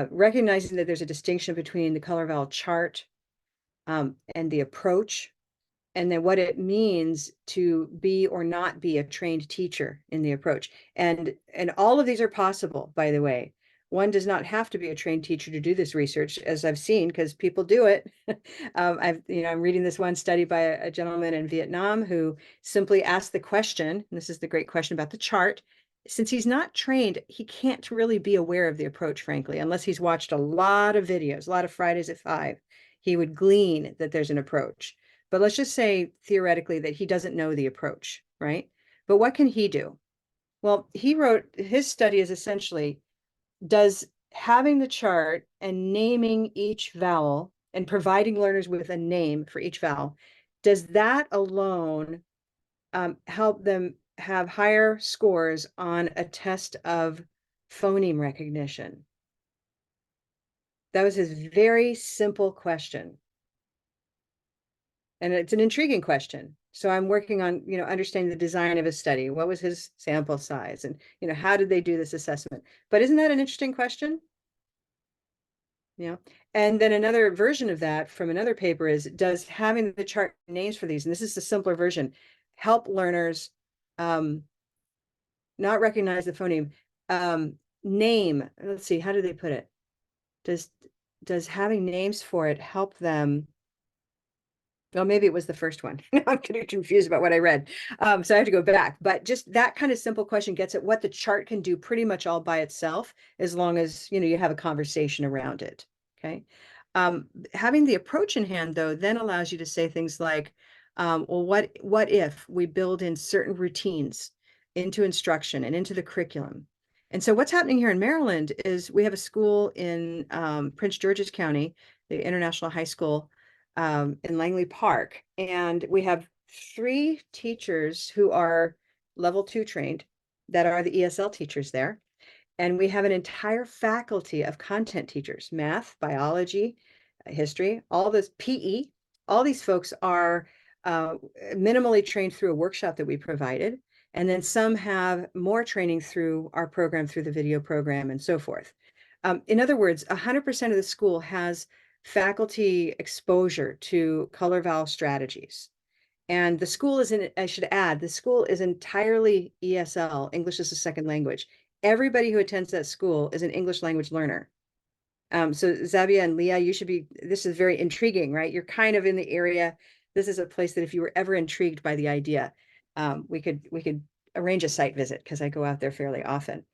Recognizing that there's a distinction between the color vowel chart and the approach, and then what it means to be or not be a trained teacher in the approach. And all of these are possible, by the way. One does not have to be a trained teacher to do this research, as I've seen, because people do it. I'm reading this one study by a gentleman in Vietnam who simply asked the question, and this is the great question about the chart. Since he's not trained, he can't really be aware of the approach, frankly, unless he's watched a lot of videos, a lot of Fridays at 5. He would glean that there's an approach. But let's just say theoretically that he doesn't know the approach, right? But what can he do? Well, he wrote, his study is essentially, does having the chart and naming each vowel and providing learners with a name for each vowel, does that alone help them have higher scores on a test of phoneme recognition? That was his very simple question. And it's an intriguing question. So I'm working on, understanding the design of his study. What was his sample size? And, how did they do this assessment? But isn't that an interesting question? Yeah. And then another version of that from another paper is, does having the chart names for these, and this is the simpler version, help learners not recognize the phoneme, name, let's see, how do they put it? Does having names for it help them? Well, maybe it was the first one. I'm getting confused about what I read. So I have to go back. But just that kind of simple question gets at what the chart can do pretty much all by itself, as long as you have a conversation around it. Okay. Having the approach in hand, though, then allows you to say things like, well, what if we build in certain routines into instruction and into the curriculum? And so what's happening here in Maryland is we have a school in Prince George's County, the International High School, in Langley Park. And we have 3 teachers who are level 2 trained that are the ESL teachers there. And we have an entire faculty of content teachers, math, biology, history, all this PE. All these folks are minimally trained through a workshop that we provided. And then some have more training through our program, through the video program, and so forth. In other words, 100% of the school has faculty exposure to color vowel strategies. And the school is I should add, the school is entirely ESL, English as a second language. Everybody who attends that school is an English language learner. So Zabia and Leah, this is very intriguing, right? You're kind of in the area. This is a place that if you were ever intrigued by the idea, we could arrange a site visit, because I go out there fairly often.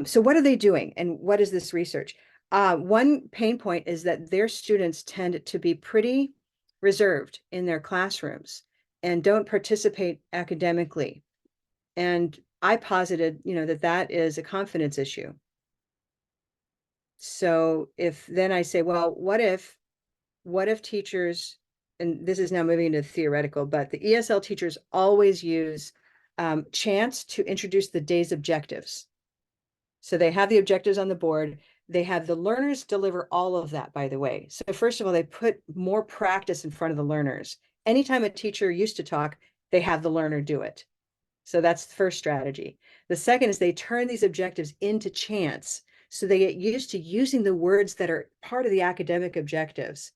So what are they doing? And what is this research? One pain point is that their students tend to be pretty reserved in their classrooms and don't participate academically. And I posited, that is a confidence issue. So if then I say, well, what if teachers, and this is now moving into theoretical, but the ESL teachers always use chance to introduce the day's objectives. So they have the objectives on the board. They have the learners deliver all of that, by the way. So first of all, they put more practice in front of the learners. Anytime a teacher used to talk, they have the learner do it. So that's the first strategy. The second is they turn these objectives into chance. So they get used to using the words that are part of the academic objectives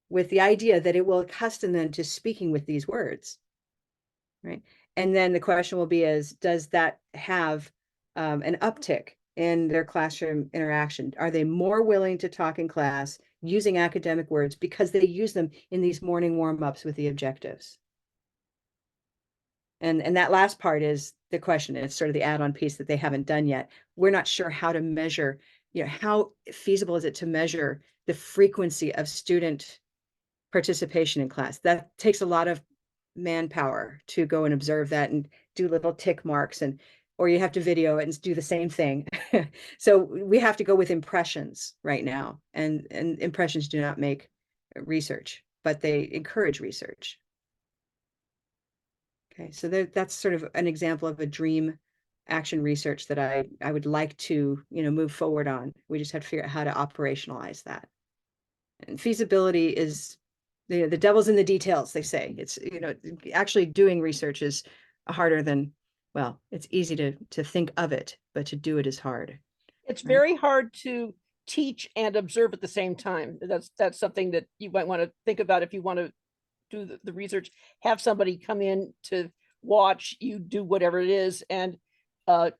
with the idea that it will accustom them to speaking with these words, right? And then the question will be is, does that have an uptick in their classroom interaction? Are they more willing to talk in class using academic words because they use them in these morning warm-ups with the objectives? And that last part is the question. It's sort of the add-on piece that they haven't done yet. We're not sure how to measure, how feasible is it to measure the frequency of student participation in class. That takes a lot of manpower to go and observe that and do little tick marks, or you have to video it and do the same thing. So we have to go with impressions right now, and impressions do not make research, but they encourage research. Okay, so that's sort of an example of a dream action research that I would like to, move forward on. We just have to figure out how to operationalize that. And feasibility is the devil's in the details, they say. It's, actually doing research is harder than, well, it's easy to think of it, but to do it is hard. It's very hard to teach and observe at the same time. That's something that you might want to think about if you want to do the research. Have somebody come in to watch you do whatever it is and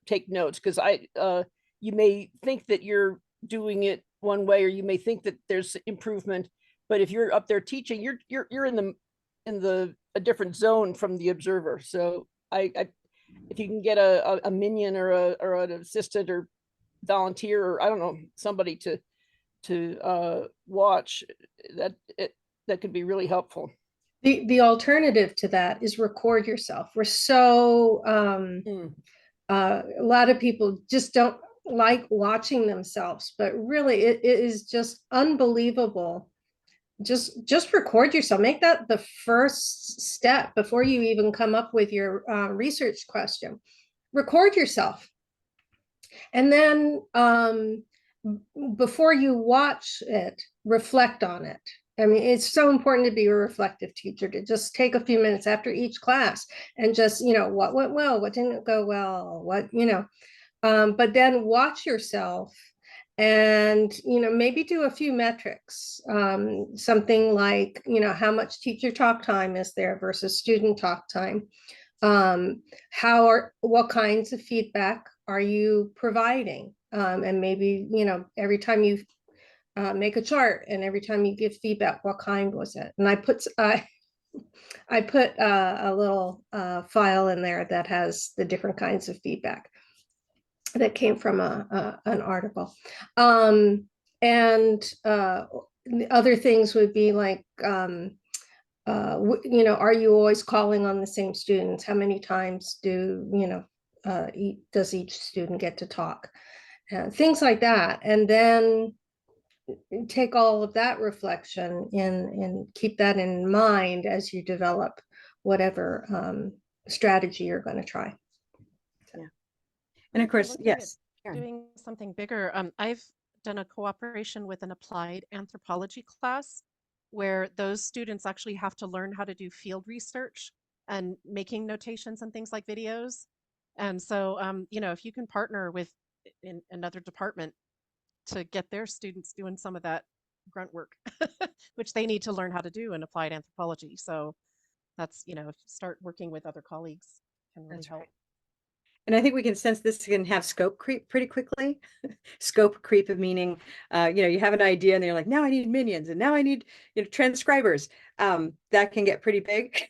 take notes, because you may think that you're doing it one way, or you may think that there's improvement, but if you're up there teaching, you're in a different zone from the observer. So if you can get a minion or an assistant or volunteer, or I don't know, somebody to watch, that could be really helpful. The alternative to that is record yourself. We're so a lot of people just don't like watching themselves, but really it is just unbelievable. Just record yourself. Make that the first step before you even come up with your research question. Record yourself, and then before you watch it, reflect on it. I mean, it's so important to be a reflective teacher, to just take a few minutes after each class and just, what went well, what didn't go well, what, but then watch yourself and, maybe do a few metrics, something like, how much teacher talk time is there versus student talk time? What kinds of feedback are you providing? And maybe, every time you make a chart and every time you give feedback, what kind was it? And I put a little file in there that has the different kinds of feedback that came from an article. And the other things would be like, are you always calling on the same students? How many times does each student get to talk? Things like that. And then take all of that reflection and keep that in mind as you develop whatever strategy you're going to try. Yeah. And of course, yes. Doing something bigger. I've done a cooperation with an applied anthropology class where those students actually have to learn how to do field research and making notations and things like videos. And so, if you can partner with in another department to get their students doing some of that grunt work, which they need to learn how to do in applied anthropology. So that's, start working with other colleagues can really help. Right. And I think we can sense this can have scope creep pretty quickly. Scope creep of meaning, you have an idea and you're like, now I need minions and now I need, transcribers. That can get pretty big.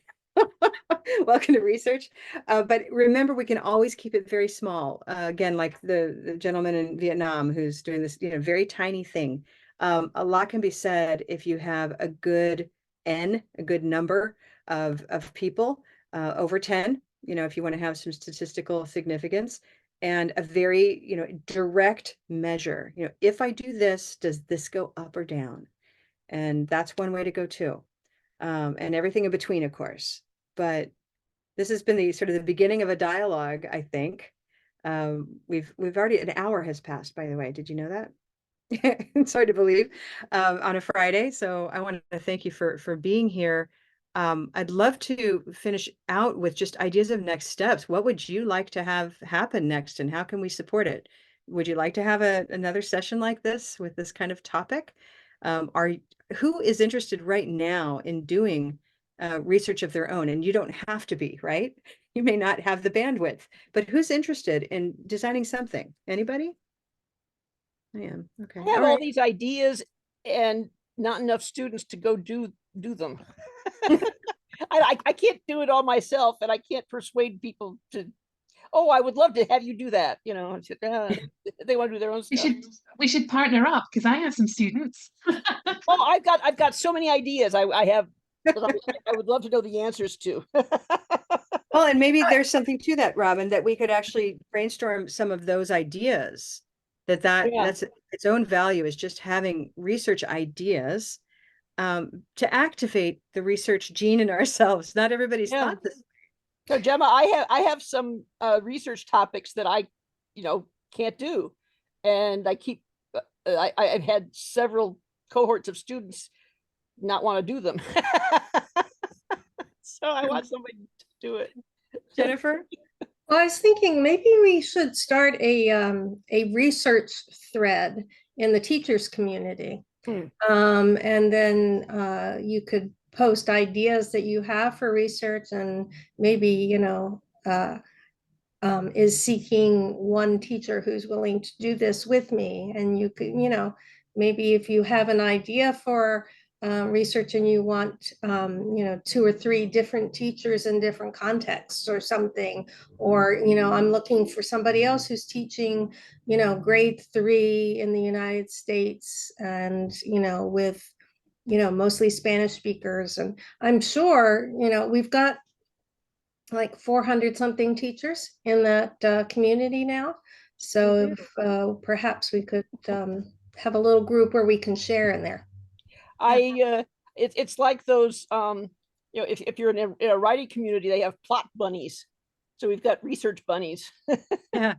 Welcome to research. But remember, we can always keep it very small. Again, like the gentleman in Vietnam who's doing this, very tiny thing. A lot can be said if you have a good number of people, over 10, if you want to have some statistical significance. and a very, direct measure. If I do this, does this go up or down? And that's one way to go too. And everything in between, of course. But this has been the sort of the beginning of a dialogue, I think. We've already, an hour has passed, by the way. Did you know that? It's hard to believe, on a Friday. So I want to thank you for being here. I'd love to finish out with just ideas of next steps. What would you like to have happen next, and how can we support it? Would you like to have another session like this with this kind of topic? Who is interested right now in doing research of their own? And you don't have to be, right? You may not have the bandwidth, but who's interested in designing something? Anybody? I am. Okay. I have All all right. these ideas and not enough students to go do them. I can't do it all myself, and I can't persuade people to, oh, I would love to have you do that. They want to do their own stuff. We should partner up because I have some students. Oh, I've got so many ideas. I have. I would love to know the answers to. Well, and maybe there's something to that, Robin, that we could actually brainstorm some of those ideas. Yeah. That's its own value, is just having research ideas to activate the research gene in ourselves. Not everybody's Yeah. thought this. So Gemma, I have some research topics that I, can't do, and I keep I've had several cohorts of students not want to do them. So I want somebody to do it. Jennifer? Well, I was thinking maybe we should start a research thread in the teachers community. And then you could post ideas that you have for research, and maybe, is seeking one teacher who's willing to do this with me. And you could, maybe if you have an idea for research and you want, 2 or 3 different teachers in different contexts or something, or, I'm looking for somebody else who's teaching, grade 3 in the United States, and, with, mostly Spanish speakers. And I'm sure, we've got like 400 something teachers in that community now. So if, perhaps we could have a little group where we can share in there. It's like those, if you're in a writing community, they have plot bunnies. So we've got research bunnies. Yeah.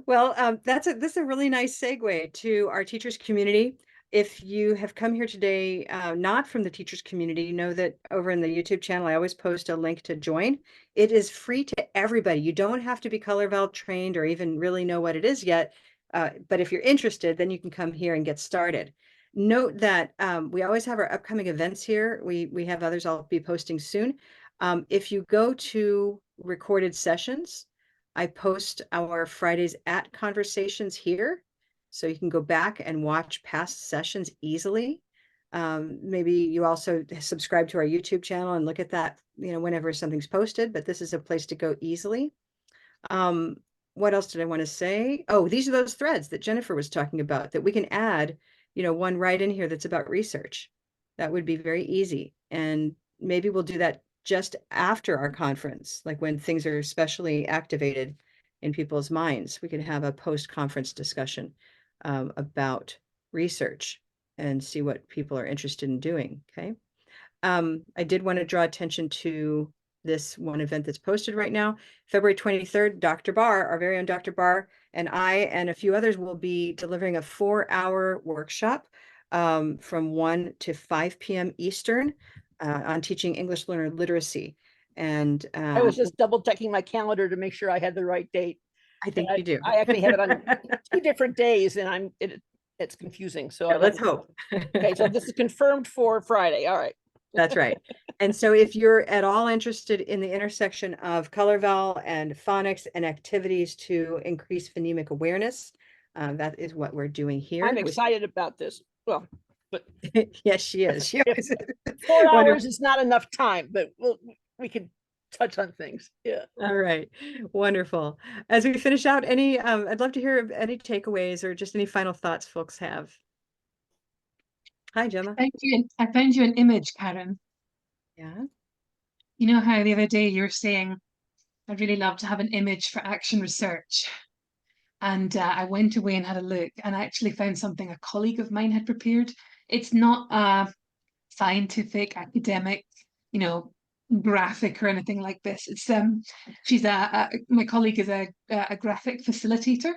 Well, this is a really nice segue to our teachers community. If you have come here today, not from the teachers community, you know that over in the YouTube channel, I always post a link to join. It is free to everybody. You don't have to be Color Vowel trained or even really know what it is yet. But if you're interested, then you can come here and get started. Note that we always have our upcoming events here. We have others I'll be posting soon. If you go to recorded sessions, I post our Fridays at conversations here, so you can go back and watch past sessions easily. Maybe you also subscribe to our YouTube channel and look at that, whenever something's posted, but this is a place to go easily. What else did I want to say? Oh, these are those threads that Jennifer was talking about that we can add, one right in here that's about research. That would be very easy. And maybe we'll do that just after our conference, like when things are especially activated in people's minds. We could have a post-conference discussion about research and see what people are interested in doing. Okay. I did want to draw attention to this one event that's posted right now. February 23rd, Dr. Barr, our very own Dr. Barr, and I and a few others will be delivering a 4-hour workshop from 1 to 5 p.m. Eastern on teaching English learner literacy. And I was just double checking my calendar to make sure I had the right date. I think you do. I actually have it on 2 different days, and it's confusing. So yeah, let's hope. Okay, so this is confirmed for Friday. All right. That's right. And so if you're at all interested in the intersection of color vowel and phonics and activities to increase phonemic awareness, that is what we're doing here. I'm excited about this. Well, but yes, she is. She always 4 hours is not enough time, but we can touch on things. Yeah. All right. Wonderful. As we finish out, I'd love to hear any takeaways or just any final thoughts folks have. Hi, Gemma. I found you an image, Karen. Yeah. You know how the other day you were saying, I'd really love to have an image for action research. And I went away and had a look, and I actually found something a colleague of mine had prepared. It's not a scientific, academic, you know, graphic or anything like this. It's she's my colleague is a graphic facilitator,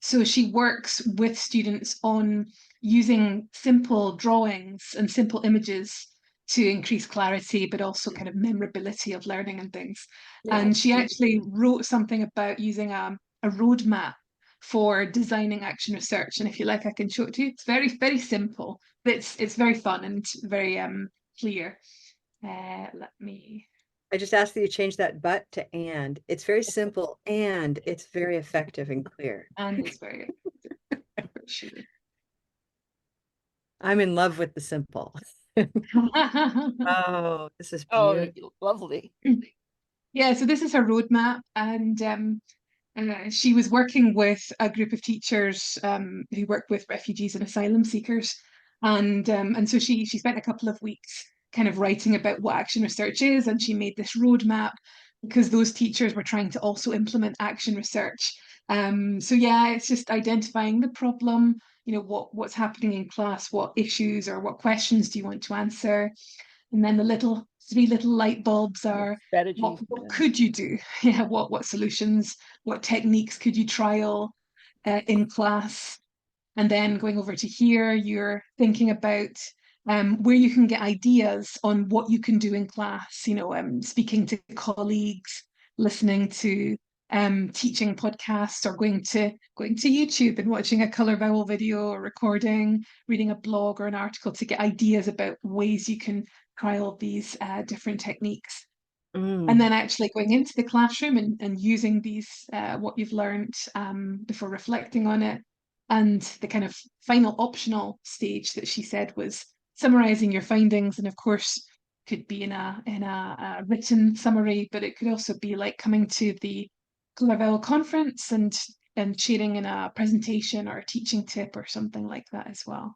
so she works with students on using simple drawings and simple images to increase clarity, but also kind of memorability of learning and things. Yeah. And she actually wrote something about using a roadmap for designing action research. And if you like, I can show it to you. It's very, very simple, but it's very fun and very clear. Let me. I just asked that you change that but to and. It's very simple and it's very effective and clear. And it's very sure. I'm in love with the simple. Oh, this is beautiful. Oh, lovely. Yeah, so this is her roadmap, and she was working with a group of teachers who work with refugees and asylum seekers, and so she spent a couple of weeks kind of writing about what action research is, and she made this roadmap because those teachers were trying to also implement action research. So yeah, it's just identifying the problem, you know, what's happening in class, what issues or what questions do you want to answer, and then the three little light bulbs are Strategy. what could you do? Yeah, what solutions, what techniques could you trial in class? And then going over to here, you're thinking about where you can get ideas on what you can do in class, you know, speaking to colleagues, listening to teaching podcasts, or going to YouTube and watching a Color Vowel video or recording, reading a blog or an article to get ideas about ways you can trial these different techniques. And then actually going into the classroom and using these, what you've learned before reflecting on it. And the kind of final optional stage that she said was summarizing your findings. And of course, could be in a written summary, but it could also be like coming to the Color Vowel conference and sharing in a presentation or a teaching tip or something like that as well.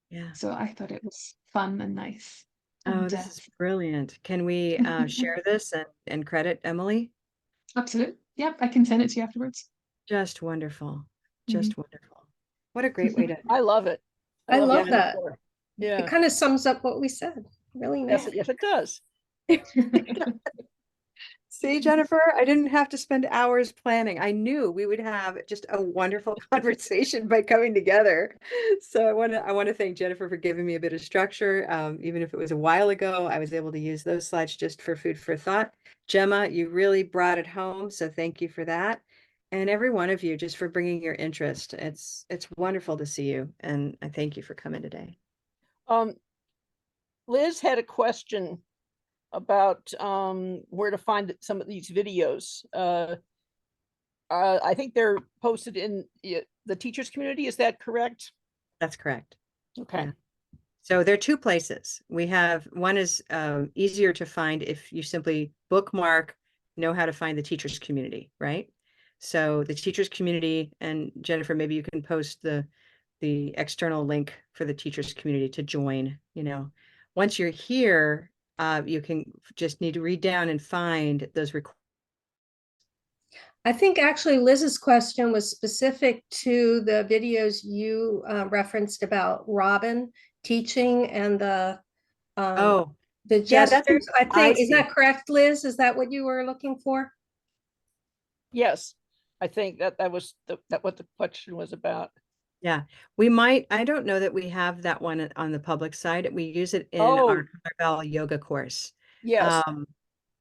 Yeah. So I thought it was fun and nice. Oh, And, this is brilliant. Can we share this and credit Emily? Absolutely. Yep, I can send it to you afterwards. Just wonderful. Just wonderful. What a great way to. I love it. I love the that. metaphor. Yeah. It kind of sums up what we said. Really nice. Yes, it does. See, Jennifer, I didn't have to spend hours planning. I knew we would have just a wonderful conversation by coming together. So I want to thank Jennifer for giving me a bit of structure. Even if it was a while ago, I was able to use those slides just for food for thought. Gemma, you really brought it home, so thank you for that. And every one of you, just for bringing your interest. It's wonderful to see you, and I thank you for coming today. Liz had a question about where to find some of these videos. I think they're posted in the teachers community. Is that correct? That's correct. Okay. Yeah. So there are two places. We have one is easier to find if you simply bookmark, know how to find the teachers community, right? So the teachers community, and Jennifer, maybe you can post the external link for the teachers community to join. You know, once you're here, you can just need to read down and find those recordings. I think actually Liz's question was specific to the videos you referenced about Robin teaching and the Oh, the yeah, that's gestures. I think, is see. that correct, Liz? Is that what you were looking for? Yes, I think that was what the question was about. Yeah, we might. I don't know that we have that one on the public side. We use it in Oh. our Color Vowel yoga course. Yes.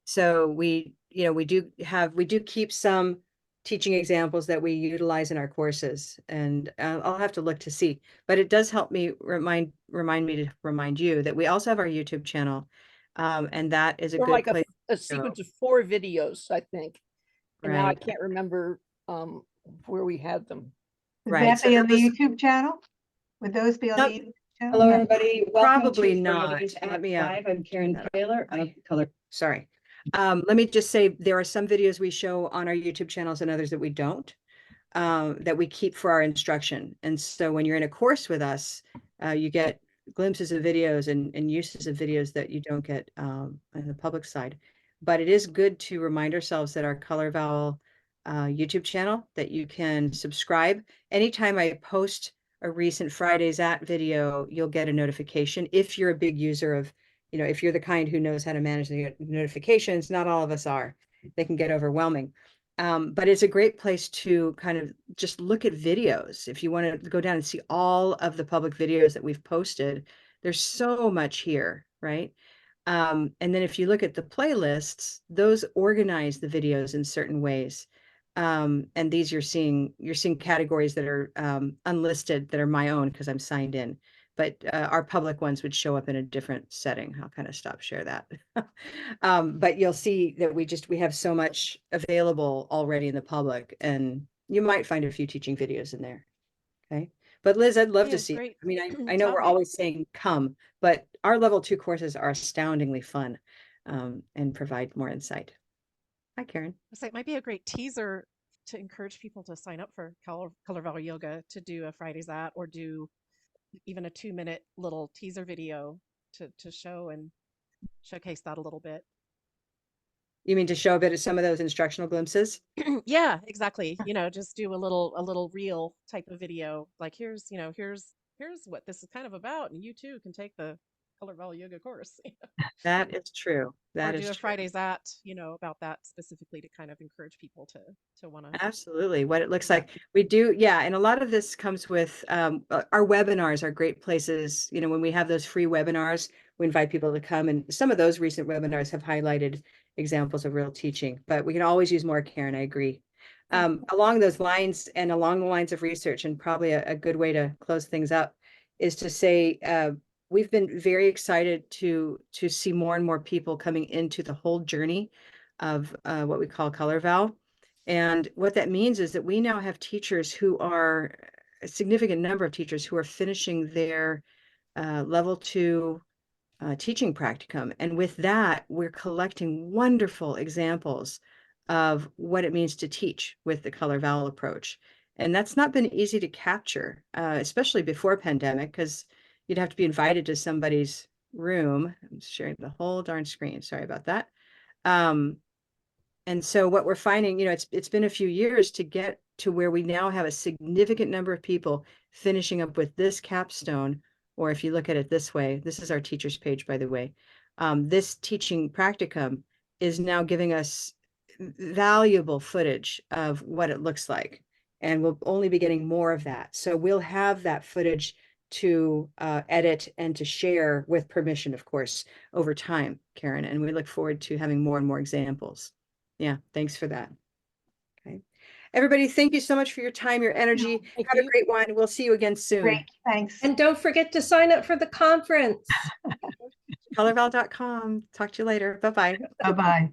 So we do keep some teaching examples that we utilize in our courses, and I'll have to look to see. But it does help me remind me to remind you that we also have our YouTube channel, and that is a They're good like place. a sequence of 4 videos, I think. And now I Right. can't remember where we had them. Would Right, that so be there on the was- YouTube channel? Would those be on Nope. the YouTube channel? Hello, Okay. everybody. Probably to not. Fridays Let at me 5. I'm Karen Taylor. I'm Color. Sorry. Let me just say there are some videos we show on our YouTube channels and others that we don't, that we keep for our instruction. And so when you're in a course with us, you get glimpses of videos and uses of videos that you don't get on the public side. But it is good to remind ourselves that our Color Vowel YouTube channel that you can subscribe. Anytime I post a recent Fridays at video, you'll get a notification if you're a big user of, if you're the kind who knows how to manage the notifications. Not all of us are. They can get overwhelming. But it's a great place to kind of just look at videos. If you want to go down and see all of the public videos that we've posted, there's so much here, right? And then if you look at the playlists, those organize the videos in certain ways. And these you're seeing categories that are unlisted that are my own because I'm signed in. But our public ones would show up in a different setting. I'll kind of stop share that. But you'll see that we have so much available already in the public, and you might find a few teaching videos in there. Okay. But Liz, I'd love Yeah, to it's see. great I mean, I know we're topic. always saying come, but our level 2 courses are astoundingly fun and provide more insight. Hi, Karen. So it might be a great teaser to encourage people to sign up for Color Vowel Yoga, to do a Fridays at, or do even a 2-minute little teaser video to show and showcase that a little bit. You mean to show a bit of some of those instructional glimpses? Yeah, exactly. Just do a little reel type of video. Like here's what this is kind of about, and you too can take the Color Vowel Yoga course. That is true. That Or is do a true. Fridays at, about that specifically to kind of encourage people to want to. Absolutely. What it looks like. We do. Yeah. And a lot of this comes with our webinars are great places. When we have those free webinars, we invite people to come, and some of those recent webinars have highlighted examples of real teaching, but we can always use more, Karen. I agree. Along those lines and along the lines of research, and probably a good way to close things up is to say, we've been very excited to see more and more people coming into the whole journey of what we call Color Vowel. And what that means is that we now have teachers a significant number of teachers who are finishing their level 2 teaching practicum. And with that, we're collecting wonderful examples of what it means to teach with the Color Vowel approach. And that's not been easy to capture, especially before pandemic, because you'd have to be invited to somebody's room. I'm sharing the whole darn screen. Sorry about that. And so what we're finding, it's been a few years to get to where we now have a significant number of people finishing up with this capstone, or if you look at it this way, this is our teachers page, by the way. This teaching practicum is now giving us valuable footage of what it looks like, and we'll only be getting more of that. So we'll have that footage to edit and to share with permission, of course, over time, Karen, and we look forward to having more and more examples. Yeah, thanks for that. Okay. Everybody, thank you so much for your time, your energy. Thank Have you. a great one. We'll see you again soon. Great, thanks. And don't forget to sign up for the conference. Colorval.com. Talk to you later. Bye-bye. Bye-bye.